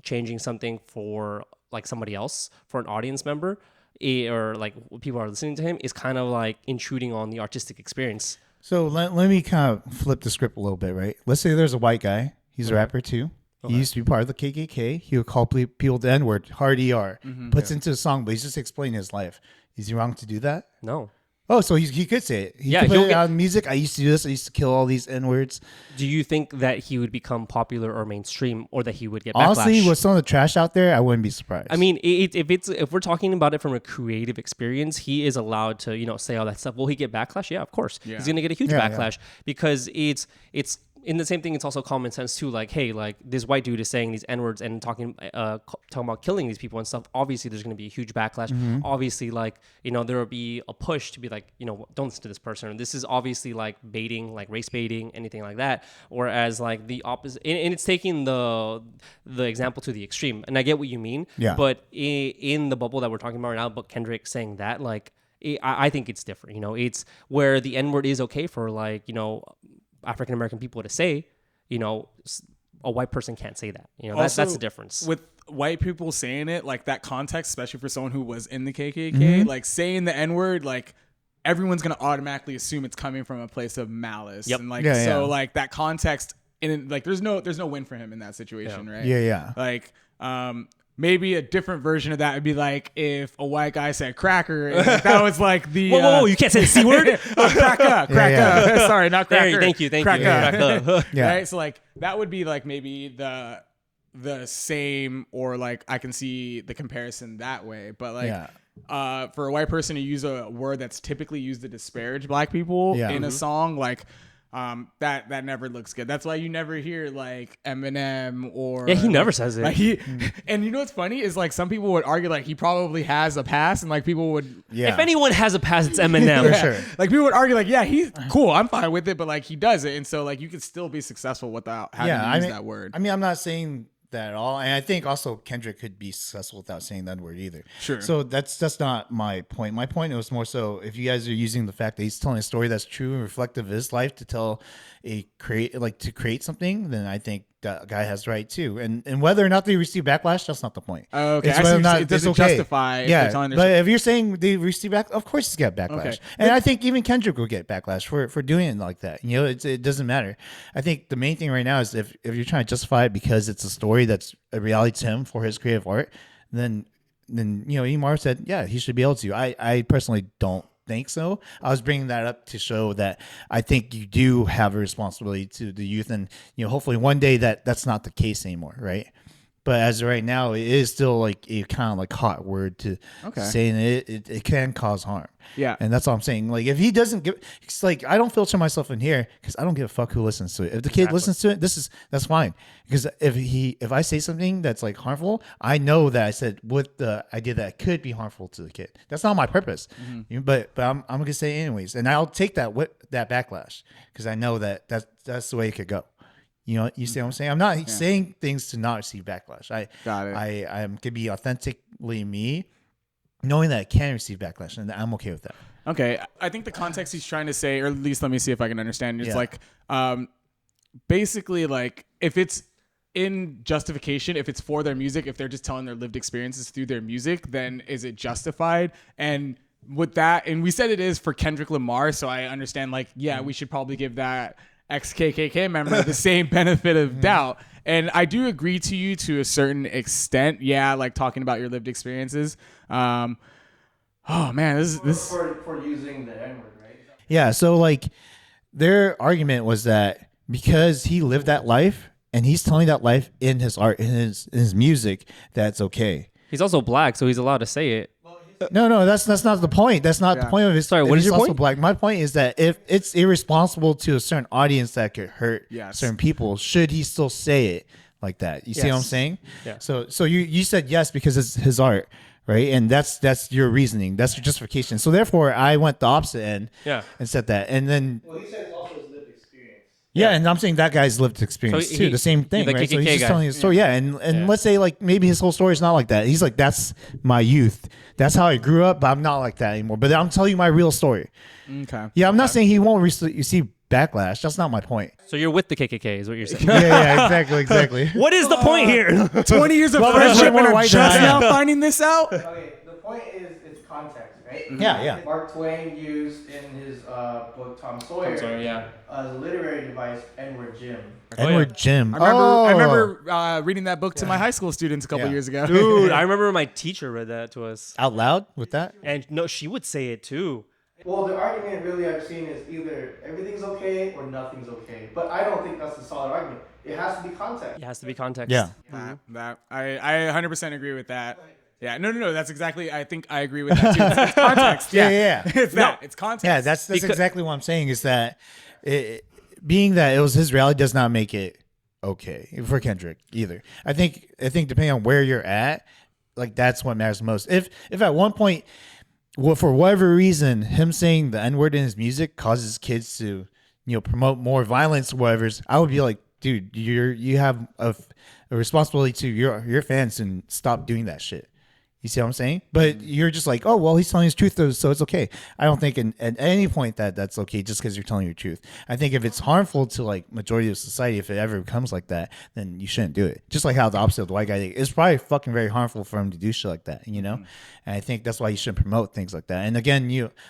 changing something for like somebody else, for an audience member, or like people are listening to him, is kind of like intruding on the artistic experience. So let me kind of flip the script a little bit, right? Let's say there's a white guy. He's a rapper too. Okay. He used to be part of the KKK. He would call people the N-word, hard ER. Puts into a song, but he's just explaining his life. Is he wrong to do that? No. Oh, so he could say it. He Yeah, could put he'll it get- on music. I used to do this. I used to kill all these N-words. Do you think that he would become popular or mainstream, or that he would get Honestly, backlash? with some of the trash out there, I wouldn't be surprised. I mean, if we're talking about it from a creative experience, he is allowed to say all that stuff. Will he get backlash? Yeah, of course. Yeah. He's gonna get a huge Yeah, yeah. backlash because it's in the same thing. It's also common sense too. Like, hey, like this white dude is saying these N-words and talking about killing these people and stuff. Obviously, there's gonna be a huge backlash. Mm-hmm. Obviously, like there will be a push to be like, don't listen to this person. This is obviously like baiting, like race baiting, anything like that. Whereas like the opposite, and it's taking the example to the extreme. And I get what you mean. Yeah. But in the bubble that we're talking about right now, about Kendrick saying that, like, I think it's different. It's where the N-word is okay for like, African American people to say, a white person can't say that. That's the difference. With white people saying it, like that context, especially for someone who was in the KKK, like saying the N-word, like everyone's gonna automatically assume it's coming from a place of malice. Yep. And like Yeah. like that context, and like there's no win for him in that situation, right? Yeah. Like maybe a different version of that would be like if a white guy said cracker, and like, that was like the whoa, you can't say the C word. crack up. Sorry, not There, cracker. thank you. Crack Yeah. up. Crack up. Yeah. Right. So like that would be like maybe the same, or like I can see the comparison that way. But like for a white person to use a word that's typically used to disparage black people in a song, like that never looks good. That's why you never hear like Eminem or Yeah, he never says it. Like and you know what's funny is like some people would argue like he probably has a pass, and like people would If anyone has a pass, it's Eminem. For sure. like people would argue like yeah, he's cool, I'm fine with it, but like he does it, and so like you could still be successful without having to use that word. I mean, I'm not saying that at all, and I think also Kendrick could be successful without saying that word either. Sure. So that's not my point. My point was more so if you guys are using the fact that he's telling a story that's true and reflective of his life to create something, then I think that guy has the right too. And whether or not they receive backlash, that's not the point. Oh, okay. It's I see whether or what you're not saying. It doesn't it's okay. justify if Yeah, they're telling their but story. if you're saying they receive back, of course he's got backlash. Okay. And I think even Kendrick will get backlash for doing it like that. It doesn't matter. I think the main thing right now is if you're trying to justify it because it's a story that's a reality to him for his creative art, then Emar said, yeah, he should be able to. I personally don't think so. I was bringing that up to show that I think you do have a responsibility to the youth, and hopefully one day that's not the case anymore, right? But as of right now, it is still like a kind of like hot word to say, and it can cause harm. Yeah. And that's all I'm saying. Like if he doesn't give, it's like I don't filter myself in here because I don't give a fuck who listens to it. If the kid listens to it, that's fine. Because if I say something that's like harmful, I know that I said with the idea that it could be harmful to the kid. That's not my purpose. But I'm gonna say it anyways, and I'll take that backlash because I know that's the way it could go. You see what I'm saying? I'm not saying things to not receive backlash. Got it. I am can be authentically me, knowing that I can receive backlash, and I'm okay with that. Okay, I think the context he's trying to say, or at least let me see if I can understand. It's Yeah. like, basically, like if it's in justification, if it's for their music, if they're just telling their lived experiences through their music, then is it justified? And with that, and we said it is for Kendrick Lamar, so I understand. Like, yeah, we should probably give that ex-KKK member the same benefit of doubt. And I do agree to you to a certain extent. Yeah, like talking about your lived experiences. Oh man, this For using the N-word, right? Yeah. So like, their argument was that because he lived that life and he's telling that life in his art, in his music, that's okay. He's also black, so he's allowed to say it. No, that's not the point. That's not the point of his. Sorry, what is he's your also point? black. My point is that if it's irresponsible to a certain audience that could hurt certain people, should he still say it like that? You see what I'm saying? Yeah. So you said yes because it's his art, right? And that's your reasoning. That's your justification. So therefore, I went the opposite end. And said that, and then. Well, he said it's also his lived experience. Yeah, and I'm saying that guy's lived experience So too. The same thing, the right? So KKK he's just guy. telling his story. Yeah, and let's say like maybe his whole story is not like that. He's like, that's my youth. That's how I grew up, but I'm not like that anymore. But I'm telling you my real story. okay. Yeah, I'm not saying he won't receive backlash. That's not my point. So you're with the KKK, is what you're saying. Yeah, exactly. What is the point here? 20 years of Well, friendship more and are white just than I now am. finding this out? Okay, the point is it's context, right? Yeah. Mark Twain used in his book Tom Sawyer, yeah. as a literary device, N-word Jim. Edward Jim. I remember reading that book to my high school students a couple Yeah. years ago. Dude, I remember my teacher read that to us. Out loud with that. And no, she would say it too. Well, the argument really I've seen is either everything's okay or nothing's okay. But I don't think that's a solid argument. It has to be context. It has to be context. Yeah. That I 100% agree with that. Yeah, no. That's exactly. I think I agree with that too. It's context. Yeah. It's that. It's context. Yeah, that's exactly what I'm saying. Is that being that it was his rally does not make it okay for Kendrick either. I think depending on where you're at, like that's what matters most. If at one point, well, for whatever reason, him saying the N-word in his music causes kids to, promote more violence or whatever, I would be like, dude, you have a responsibility to your fans and stop doing that shit. You see what I'm saying? But you're just like, oh, well, he's telling his truth, so it's okay. I don't think at any point that's okay just because you're telling your truth. I think if it's harmful to like majority of society, if it ever becomes like that, then you shouldn't do it. Just like how the opposite of the white guy, it's probably fucking very harmful for him to do shit like that, And I think that's why you shouldn't promote things like that. And again,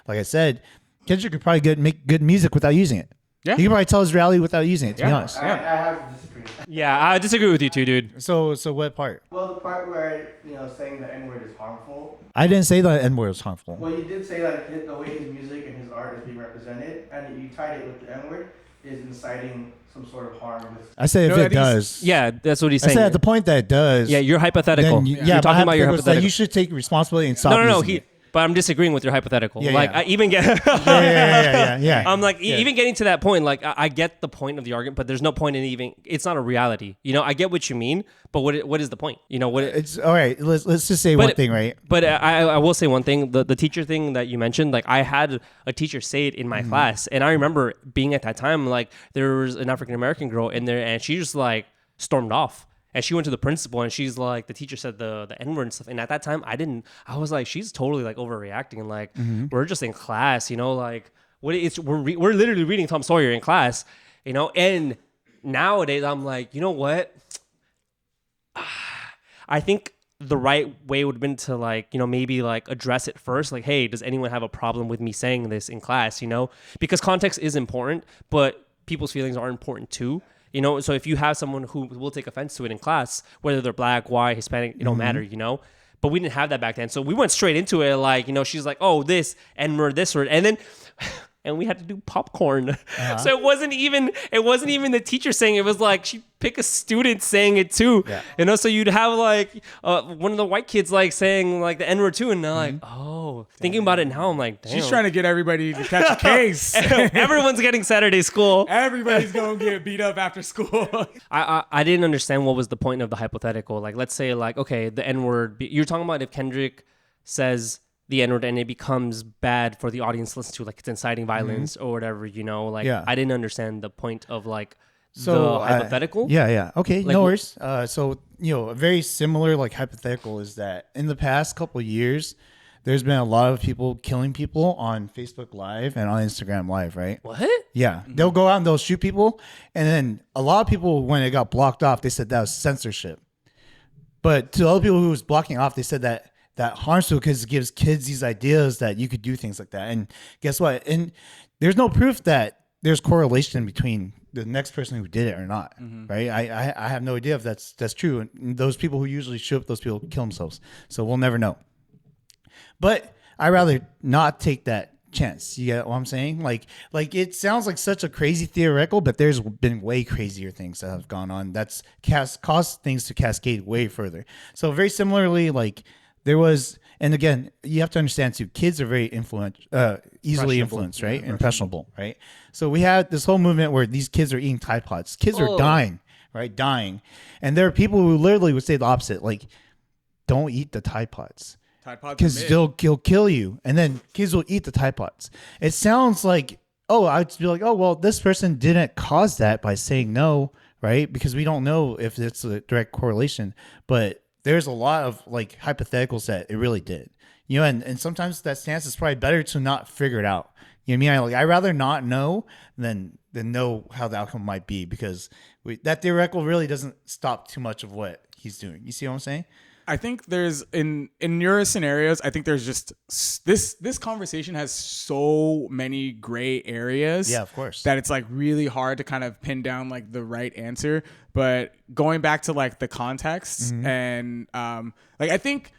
like I said, Kendrick could probably make good music without using it. Yeah. He could probably tell his rally without using it, to be honest. I have to disagree. Yeah, I disagree with you too, dude. So what part? Well, the part where, saying the N-word is harmful. I didn't say that N-word was harmful. Well, you did say like the way his music and his art is being represented, and you tied it with the N-word, is inciting some sort of harm. I said if it does. Yeah, that's what he's I saying. said at the point that it does. Yeah, you're hypothetical. Then You're talking about your hypothetical. You should take responsibility and stop No. using it. But I'm disagreeing with your hypothetical. Yeah, like yeah. I even get. Yeah. I'm like even getting to that point. Like I get the point of the argument, but there's no point in even. It's not a reality. I get what you mean, but what is the point? What? It's all right. Let's just say one thing, right? But I will say one thing. The teacher thing that you mentioned, like I had a teacher say it in my class, and I remember being at that time, like there was an African American girl in there, and she just like stormed off. And she went to the principal and she's like, the teacher said the N-word and stuff. And at that time, I was like, she's totally like overreacting. And like, we're just in class, like we're literally reading Tom Sawyer in class, and nowadays I'm like, you know what? I think the right way would have been to like, maybe like address it first. Like, hey, does anyone have a problem with me saying this in class? Because context is important, but people's feelings are important too. So if you have someone who will take offense to it in class, whether they're black, white, Hispanic, it don't matter, But we didn't have that back then. So we went straight into it like, she's like, oh, this N-word, this word. And then and we had to do popcorn. So it wasn't even the teacher saying it. It was like she picked a student saying it too. Yeah. So you'd have like one of the white kids like saying like the N-word too. And they're like, oh, thinking about it now, I'm like, damn. She's trying to get everybody to catch a case. Everyone's getting Saturday school. Everybody's going to get beat up after school. I didn't understand what was the point of the hypothetical. Like, let's say like, okay, the N-word, you're talking about if Kendrick says the N-word and it becomes bad for the audience to listen to, like it's inciting violence or whatever, like I didn't understand the point of like the hypothetical. Yeah. Okay, like, no worries. So, a very similar like hypothetical is that in the past couple of years, there's been a lot of people killing people on Facebook Live and on Instagram Live, right? What? Yeah. They'll go out and they'll shoot people. And then a lot of people, when it got blocked off, they said that was censorship. But to other people who was blocking off, they said that harms people because it gives kids these ideas that you could do things like that. And guess what? And there's no proof that there's correlation between the next person who did it or not, right? I have no idea if that's true. And those people who usually shoot up, those people kill themselves. So we'll never know. But I'd rather not take that chance. You get what I'm saying? Like it sounds like such a crazy theoretical, but there's been way crazier things that have gone on that's caused things to cascade way further. So very similarly, like there was, and again, you have to understand too, kids are very easily influenced, right? Impressionable, right? So we had this whole movement where these kids are eating Tide Pods. Kids are dying, right? Dying. And there are people who literally would say the opposite, like, don't eat the Tide Pods. Because they'll kill you. And then kids will eat the Tide Pods. It sounds like, I'd be like, well, this person didn't cause that by saying no, right? Because we don't know if it's a direct correlation. But there's a lot of like hypotheticals that it really did. And sometimes that stance is probably better to not figure it out. You know what I mean? I'd rather not know than know how the outcome might be, because that theoretical really doesn't stop too much of what he's doing. You see what I'm saying? I think there's in your scenarios, I think there's just this conversation has so many gray areas. Yeah, of course. That it's like really hard to kind of pin down like the right answer. But going back to like the context and like I think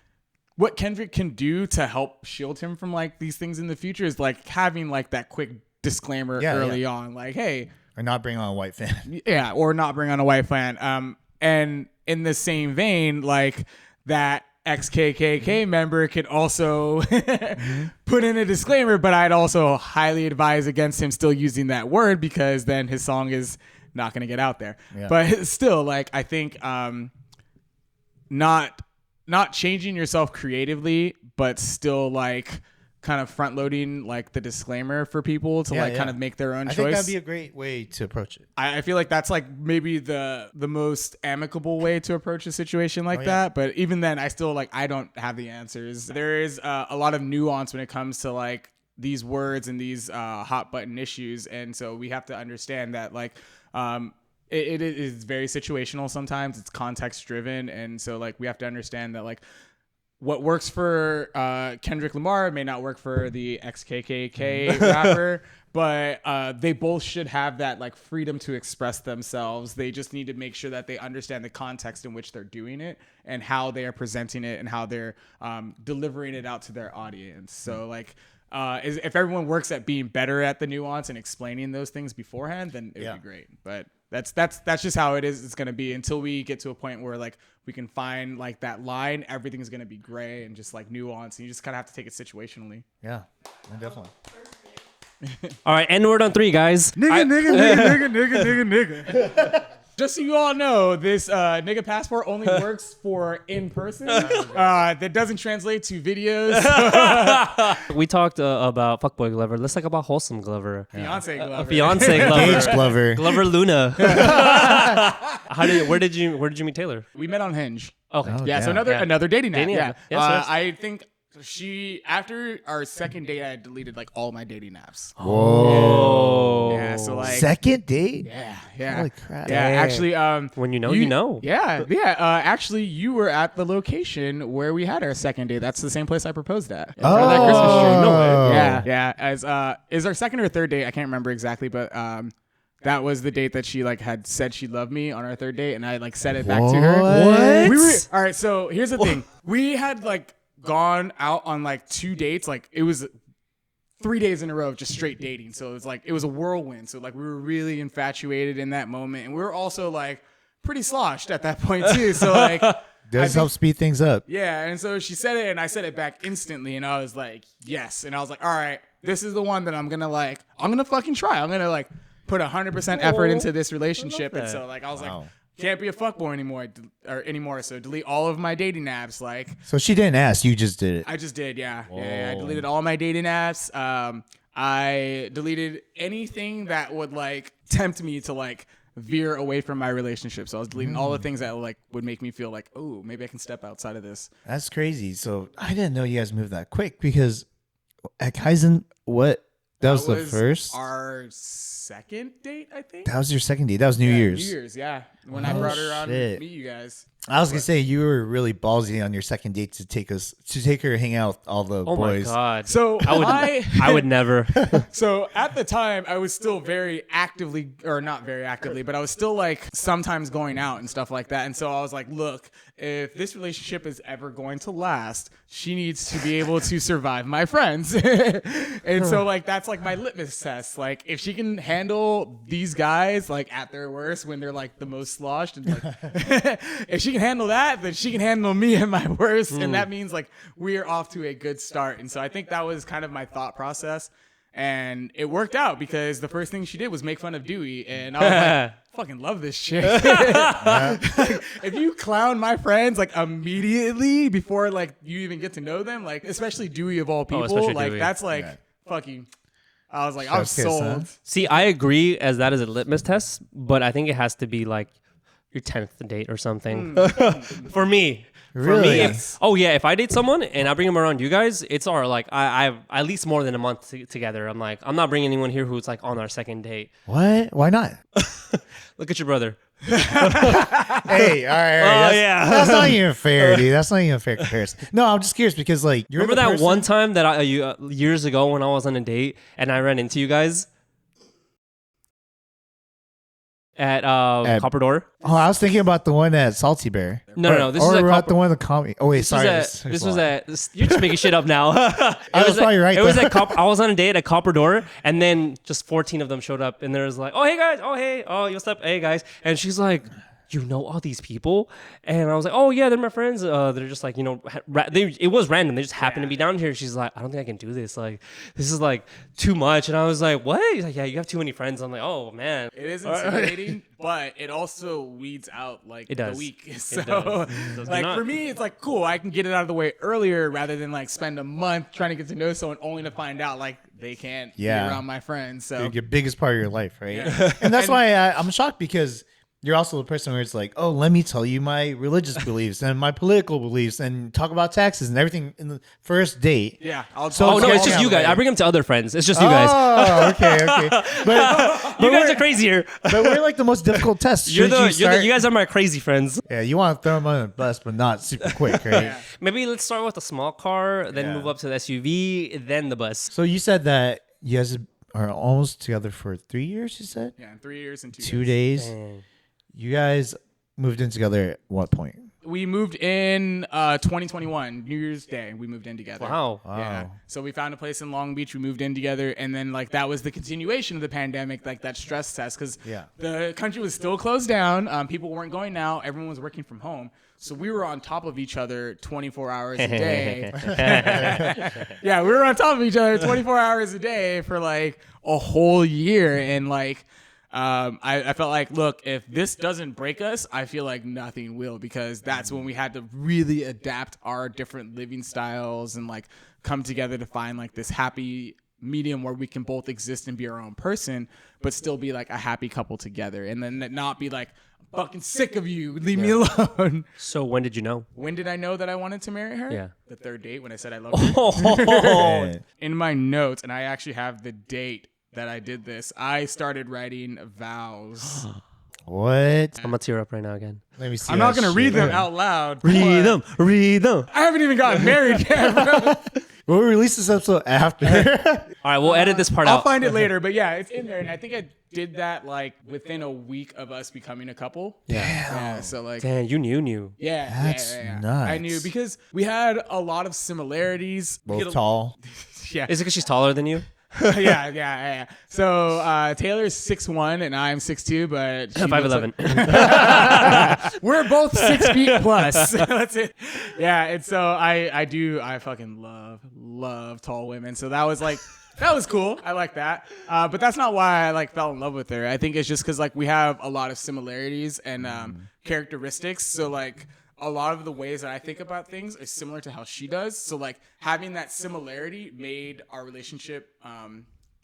what Kendrick can do to help shield him from like these things in the future is like having like that quick disclaimer early on, like, hey, or not bring on a white fan. Yeah, or not bring on a white fan. And in the same vein, like that ex-KKK member could also put in a disclaimer, but I'd also highly advise against him still using that word because then his song is not going to get out there. Yeah. But still, like, I think not changing yourself creatively, but still like kind of front loading like the disclaimer for people to kind of make their own choice. I think that'd be a great way to approach it. I feel like that's like maybe the most amicable way to approach a situation like that. But even then, I still like, I don't have the answers. There is a lot of nuance when it comes to like these words and these hot button issues. And so we have to understand that like, it is very situational sometimes. It's context driven. And so like, we have to understand that like, what works for Kendrick Lamar may not work for the ex-KKK rapper, but they both should have that like freedom to express themselves. They just need to make sure that they understand the context in which they're doing it and how they are presenting it and how they're delivering it out to their audience. So like, if everyone works at being better at the nuance and explaining those things beforehand, then it would be great. But that's just how it is. It's going to be until we get to a point where like we can find like that line. Everything's going to be gray and just like nuance. And you just kind of have to take it situationally. Yeah, definitely. All right, end word on 3, guys. Nigga. Just so you all know, this nigga passport only works for in person. That doesn't translate to videos. We talked about Fuckboy Glover. Let's talk about Wholesome Glover. Fiance Glover. Fiance Glover. Gage Glover. Glover Luna. Where did you meet Taylor? We met on Hinge. Okay. Yeah, so another dating app. Dating Yeah. app. Yes. I think after our second date, I deleted like all my dating apps. Whoa. Yeah, so like second date? Yeah. Holy crap. Yeah, actually, when you know. Yeah. Actually, you were at the location where we had our second date. That's the same place I proposed at. Oh, that Christmas tree. no way. Yeah. As is our second or third date? I can't remember exactly, but that was the date that she like had said she loved me on our third date, and I like said it back to her. What? All right. So here's the thing: we had like gone out on like 2 dates. Like it was 3 days in a row of just straight dating. So it was like, it was a whirlwind. So like we were really infatuated in that moment. And we were also like pretty sloshed at that point too. So like, does help speed things up. Yeah. And so she said it and I said it back instantly. And I was like, yes. And I was like, all right, this is the one that I'm going to fucking try. I'm going to like put 100% effort into this relationship. And so like, I was like, can't be a fuckboy anymore. So delete all of my dating apps. Like, so she didn't ask, you just did it. I just did, yeah. I deleted all my dating apps. I deleted anything that would like tempt me to like veer away from my relationship. So I was deleting all the things that like would make me feel like, oh, maybe I can step outside of this. That's crazy. So I didn't know you guys moved that quick because at Kaizen, that was the first? Our second date, I think. That was your second date. That was New Year's. New Year's, yeah. When I brought her on to meet you guys. I was gonna say you were really ballsy on your second date to take her hang out with all the boys. Oh my god! So I would never. So at the time, I was still very actively, or not very actively, but I was still like sometimes going out and stuff like that. And so I was like, look, if this relationship is ever going to last, she needs to be able to survive my friends. And so like that's like my litmus test. Like if she can handle these guys like at their worst when they're like the most sloshed, and like if she can handle that, then she can handle me at my worst. And that means like we are off to a good start. And so I think that was kind of my thought process. And it worked out because the first thing she did was make fun of Dewey. And I was like, fucking love this shit. If you clown my friends like immediately before like you even get to know them, like especially Dewey of all people, like Dewey. That's like fucking. I was like, I was sold. Huh? See, I agree as that is a litmus test, but I think it has to be like your 10th date or something. For me. Really? If I date someone and I bring them around you guys, it's our like I've at least more than a month together. I'm like, I'm not bringing anyone here who's like on our second date. What? Why not? Look at your brother. Hey, all right. That's not even fair, dude. That's not even a fair comparison. No, I'm just curious because like remember that one time that I years ago when I was on a date and I ran into you guys. at Copper Door. Oh, I was thinking about the one at Salty Bear. No. This or is at we're at Copper. the one at the comedy. Oh wait, This sorry. was at. You're just making shit up now. I was probably right, It was though. at I was on a date at Copper Door, and then just 14 of them showed up, and there was like, oh hey guys, oh hey, oh what's up, hey guys, and she's like, you know all these people, and I was like, oh yeah, they're my friends. They're just like, you know, it was random. They just happened to be down here. She's like, I don't think I can do this. Like, this is like too much. And I was like, what? He's like, yeah, you have too many friends. I'm like, oh man. It is intimidating, but it also weeds out like It does. the week. It So does. It does like not. for me, it's like cool. I can get it out of the way earlier rather than like spend a month trying to get to know someone only to find out like they can't Yeah. be around my friends. So Your biggest part of your life, right? Yeah. And that's why I'm shocked because you're also the person where it's like, oh, let me tell you my religious beliefs and my political beliefs and talk about taxes and everything in the first date. yeah, I'll So Oh talk no, to it's all just of you them. guys. I bring them to other friends. It's just you guys. Oh, okay. But You guys are crazier. but we're like the most difficult test. You Should guys are my crazy friends. Yeah, you want to throw them on the bus, but not super quick, right? Yeah. Maybe let's start with a small car, then Yeah. move up to the SUV, then the bus. So you said that you guys are almost together for 3 years, you said? Yeah, in 3 years and 2 2 days. days. Dang. You guys moved in together at what point? We moved in 2021, New Year's Day. We moved in together. Wow. Yeah. So we found a place in Long Beach. We moved in together, and then like that was the continuation of the pandemic, like that stress test, because Yeah. the country was still closed down. People weren't going out. Everyone was working from home. So we were on top of each other 24 hours a day. Yeah, we were on top of each other 24 hours a day for like a whole year, and like. I felt like, look, if this doesn't break us, I feel like nothing will, because that's when we had to really adapt our different living styles and like come together to find like this happy medium where we can both exist and be our own person, but still be like a happy couple together, and then not be like, I'm fucking sick of you, leave me alone. So when did you know? When did I know that I wanted to marry her? Yeah. The third date, when I said I loved her. Oh, In my notes, and I actually have the date that I did this, I started writing vows. What? I'm gonna tear up right now again. Let me see. I'm not that going to read shit. them out loud. Read but them. Read them. I haven't even gotten married yet, bro. We'll release this episode after. All right, we'll edit this part I'll out. find it later, but yeah, it's in there, and I think I did that like within a week of us becoming a couple. Yeah, so like, Damn, you knew. yeah, That's yeah. nuts. I knew because we had a lot of similarities. We Both had a- tall. Yeah, Is it because she's taller than you? yeah. So Taylor's 6'1" and I'm 6'2", but she looks 5'11". we're both 6 feet plus. That's it. Yeah, and so I fucking love tall women. So that was like, that was cool. I like that. But that's not why I like fell in love with her. I think it's just because like we have a lot of similarities and characteristics. So like a lot of the ways that I think about things is similar to how she does. So like having that similarity made our relationship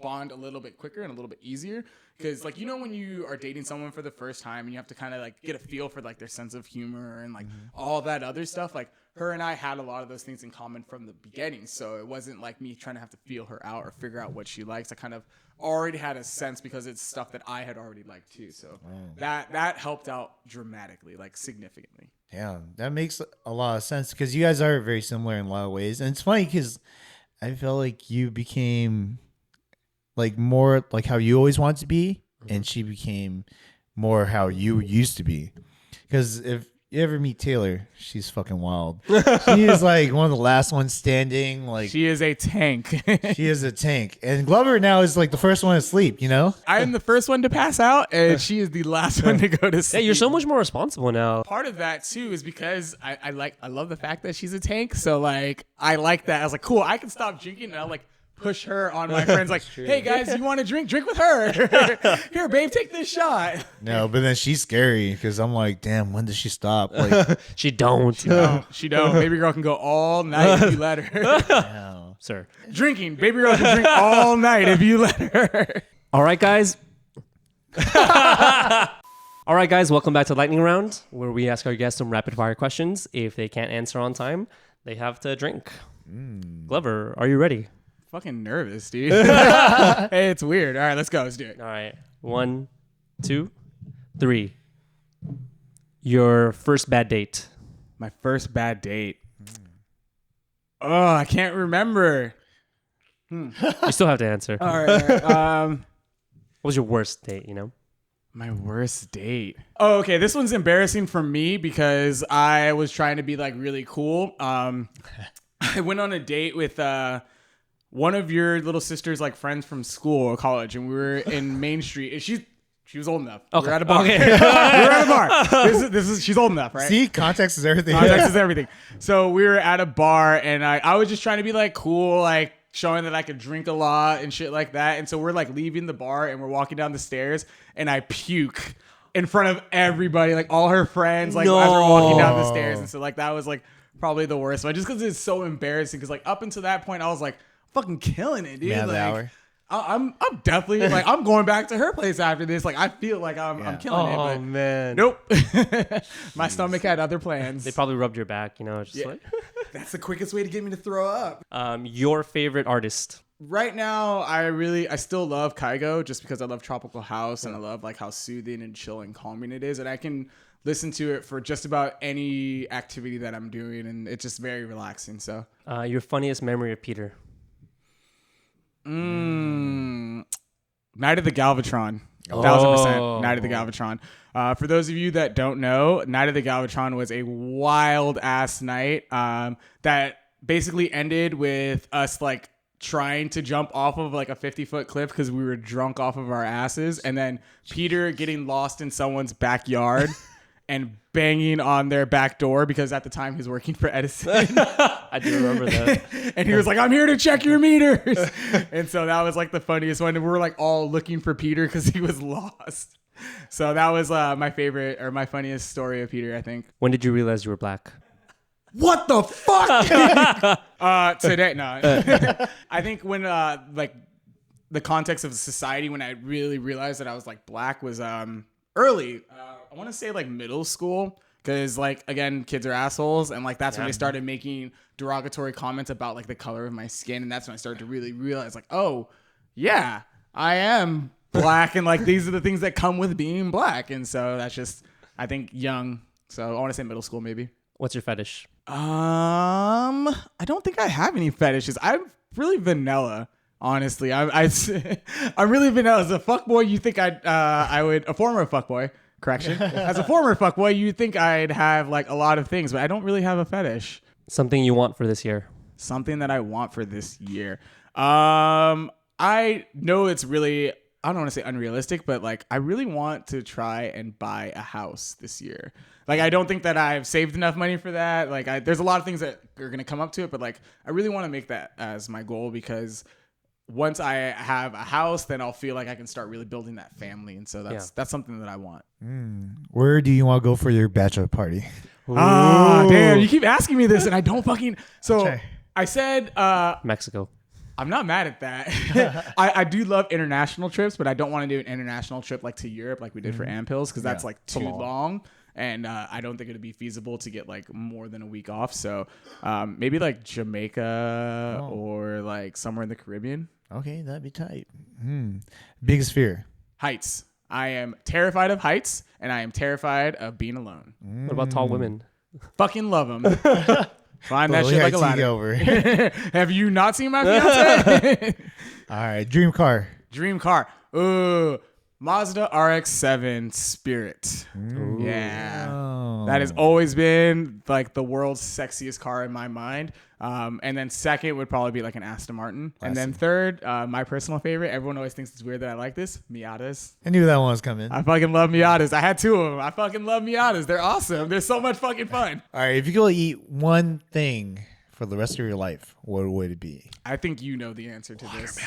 bond a little bit quicker and a little bit easier. Because like, you know, when you are dating someone for the first time and you have to kind of like get a feel for like their sense of humor and like all that other stuff, like her and I had a lot of those things in common from the beginning. So it wasn't like me trying to have to feel her out or figure out what she likes. I kind of already had a sense because it's stuff that I had already liked too. So that helped out dramatically, like significantly. Yeah, that makes a lot of sense because you guys are very similar in a lot of ways. And it's funny because I felt like you became like more like how you always wanted to be, and she became more how you used to be. Because if you ever meet Taylor, she's fucking wild. She is like one of the last ones standing. Like She is a tank. she is a tank. And Glover now is like the first one to sleep, you know? I'm the first one to pass out, and she is the last one to go to Hey, sleep. you're so much more responsible now. Part of that too is because I love the fact that she's a tank. So like I like that. I was like, cool, I can stop drinking, and I'll like push her on my friends. Like, hey guys, you want to drink? Drink with her. Here, babe, take this shot. No, but then she's scary because I'm like, damn, when does she stop? Like, She don't. No, she don't. Baby girl can go all night if you let her. no. Sir. Drinking. Baby girl can drink all night if you let her. All right, guys. All right, guys. Welcome back to Lightning Round, where we ask our guests some rapid fire questions. If they can't answer on time, they have to drink. Glover, are you ready? Fucking nervous, dude. Hey, it's weird. All right, let's go. Let's do it. All right. 1, 2, 3. Your first bad date. My first bad date. Oh, I can't remember. You still have to answer. All right. What was your worst date, you know? My worst date. Oh, okay. This one's embarrassing for me because I was trying to be like really cool. I went on a date with one of your little sister's like friends from school or college, and we were in Main Street. And she was old enough. Okay. We were at a bar. Okay. We were at a bar. This is she's old enough, right? See, context is everything. Context is everything. So we were at a bar, and I was just trying to be like cool, like showing that I could drink a lot and shit like that. And so we're like leaving the bar, and we're walking down the stairs, and I puke in front of everybody, like all her friends, like as we're walking down the stairs. And so like that was like probably the worst one, just because it's so embarrassing. Because like up until that point, I was like fucking killing it, dude. Man of the like, hour. I'm definitely like I'm going back to her place after this. Like I feel like I'm killing it. Oh But man. nope. My stomach had other plans. They probably rubbed your back, you know, just like That's the quickest way to get me to throw up. your favorite artist. Right now, I still love Kygo just because I love Tropical House and I love like how soothing and chill and calming it is, and I can listen to it for just about any activity that I'm doing, and it's just very relaxing. So, Your funniest memory of Peter. Night of the Galvatron. 1,000% Oh. Night of the Galvatron. For those of you that don't know, Night of the Galvatron was a wild ass night that basically ended with us like trying to jump off of like a 50-foot cliff because we were drunk off of our asses, and then Peter getting lost in someone's backyard and banging on their back door because at the time he was working for Edison. I do remember that. And he was like, I'm here to check your meters. And so that was like the funniest one. And we were like all looking for Peter because he was lost. So that was my favorite or my funniest story of Peter, I think. When did you realize you were black? What the fuck? Today, no. I think when like the context of society, when I really realized that I was like black was early. I want to say like middle school. Because, like, again, kids are assholes. And, like, that's when they started making derogatory comments about, like, the color of my skin. And that's when I started to really realize, like, oh, yeah, I am black. And, like, these are the things that come with being black. And so that's just, I think, young. So I want to say middle school, maybe. What's your fetish? I don't think I have any fetishes. I'm really vanilla. Honestly, I'm really vanilla. As a fuckboy, you think I would, a former fuckboy, correction. As a former fuckboy, you'd think I'd have like a lot of things, but I don't really have a fetish. Something you want for this year? Something that I want for this year. I know it's really, I don't want to say unrealistic, but like I really want to try and buy a house this year. Like I don't think that I've saved enough money for that. Like there's a lot of things that are going to come up to it, but like I really want to make that as my goal because once I have a house, then I'll feel like I can start really building that family. And so that's something that I want. Where do you want to go for your bachelor party? Ah, damn. You keep asking me this and I don't fucking. So Okay. I said, Mexico. I'm not mad at that. I do love international trips, but I don't want to do an international trip like to Europe like we did for Ampils because that's like too long. And I don't think it'd be feasible to get like more than a week off. So maybe like Jamaica or like somewhere in the Caribbean. Okay, that'd be tight. Biggest fear? Heights. I am terrified of heights, and I am terrified of being alone. What about tall women? Fucking love them. Climb that Well, shit we like a gotta take ladder. over. Have you not seen my fiance? All right, dream car. Dream car. Ooh, Mazda RX-7 Spirit. Yeah. Oh. That has always been like the world's sexiest car in my mind. And then second would probably be like an Aston Martin. And then third, my personal favorite, everyone always thinks it's weird that I like this, Miatas. I knew that one was coming. I fucking love Miatas. I had two of them. I fucking love Miatas. They're awesome. They're so much fucking fun. All right, if you could eat one thing for the rest of your life, what would it be? I think you know the answer to this.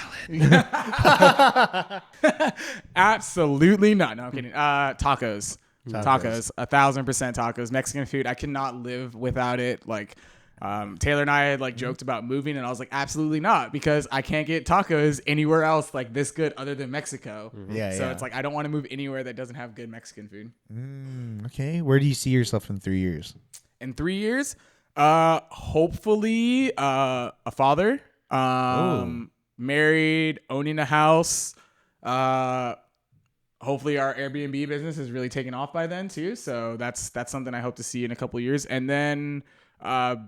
Absolutely not. No, I'm kidding. Tacos. Tacos. 1,000% tacos. Mexican food. I cannot live without it. Like, Taylor and I had like joked about moving, and I was like, absolutely not, because I can't get tacos anywhere else like this good other than Mexico. So it's like I don't want to move anywhere that doesn't have good Mexican food. Okay, where do you see yourself in 3 years? In 3 years, hopefully a father, married, owning a house. Hopefully our Airbnb business is really taken off by then too. So that's something I hope to see in a couple of years. And then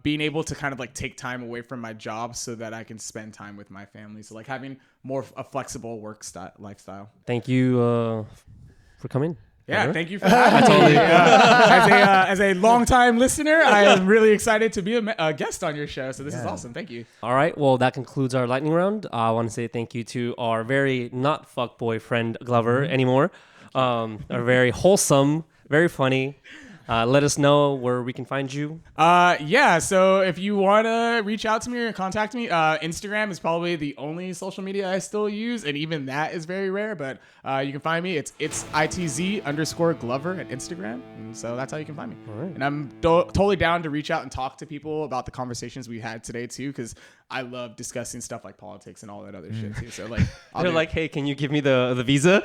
being able to kind of like take time away from my job so that I can spend time with my family. So like having more a flexible work lifestyle. Thank you for coming. Yeah, Whatever. thank you for having me. As a longtime listener, I am really excited to be a guest on your show. So this is awesome. Thank you. All right. Well, that concludes our lightning round. I want to say thank you to our very not fuckboy friend Glover anymore. Our very wholesome, very funny. Let us know where we can find you. Yeah, so if you want to reach out to me or contact me, Instagram is probably the only social media I still use, and even that is very rare, but you can find me. It's ITZ_Glover at Instagram, and so that's how you can find me. All right. And I'm totally down to reach out and talk to people about the conversations we had today, too, because I love discussing stuff like politics and all that other shit, too. So, like, They're like, hey, can you give me the visa?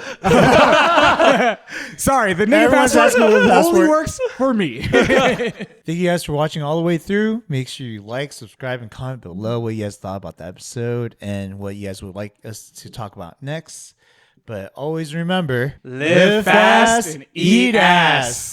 sorry, the nigga Everyone's password asking for the only password. works for me. Thank you guys for watching all the way through. Make sure you like, subscribe, and comment below what you guys thought about the episode and what you guys would like us to talk about next. But always remember, Live fast and eat ass.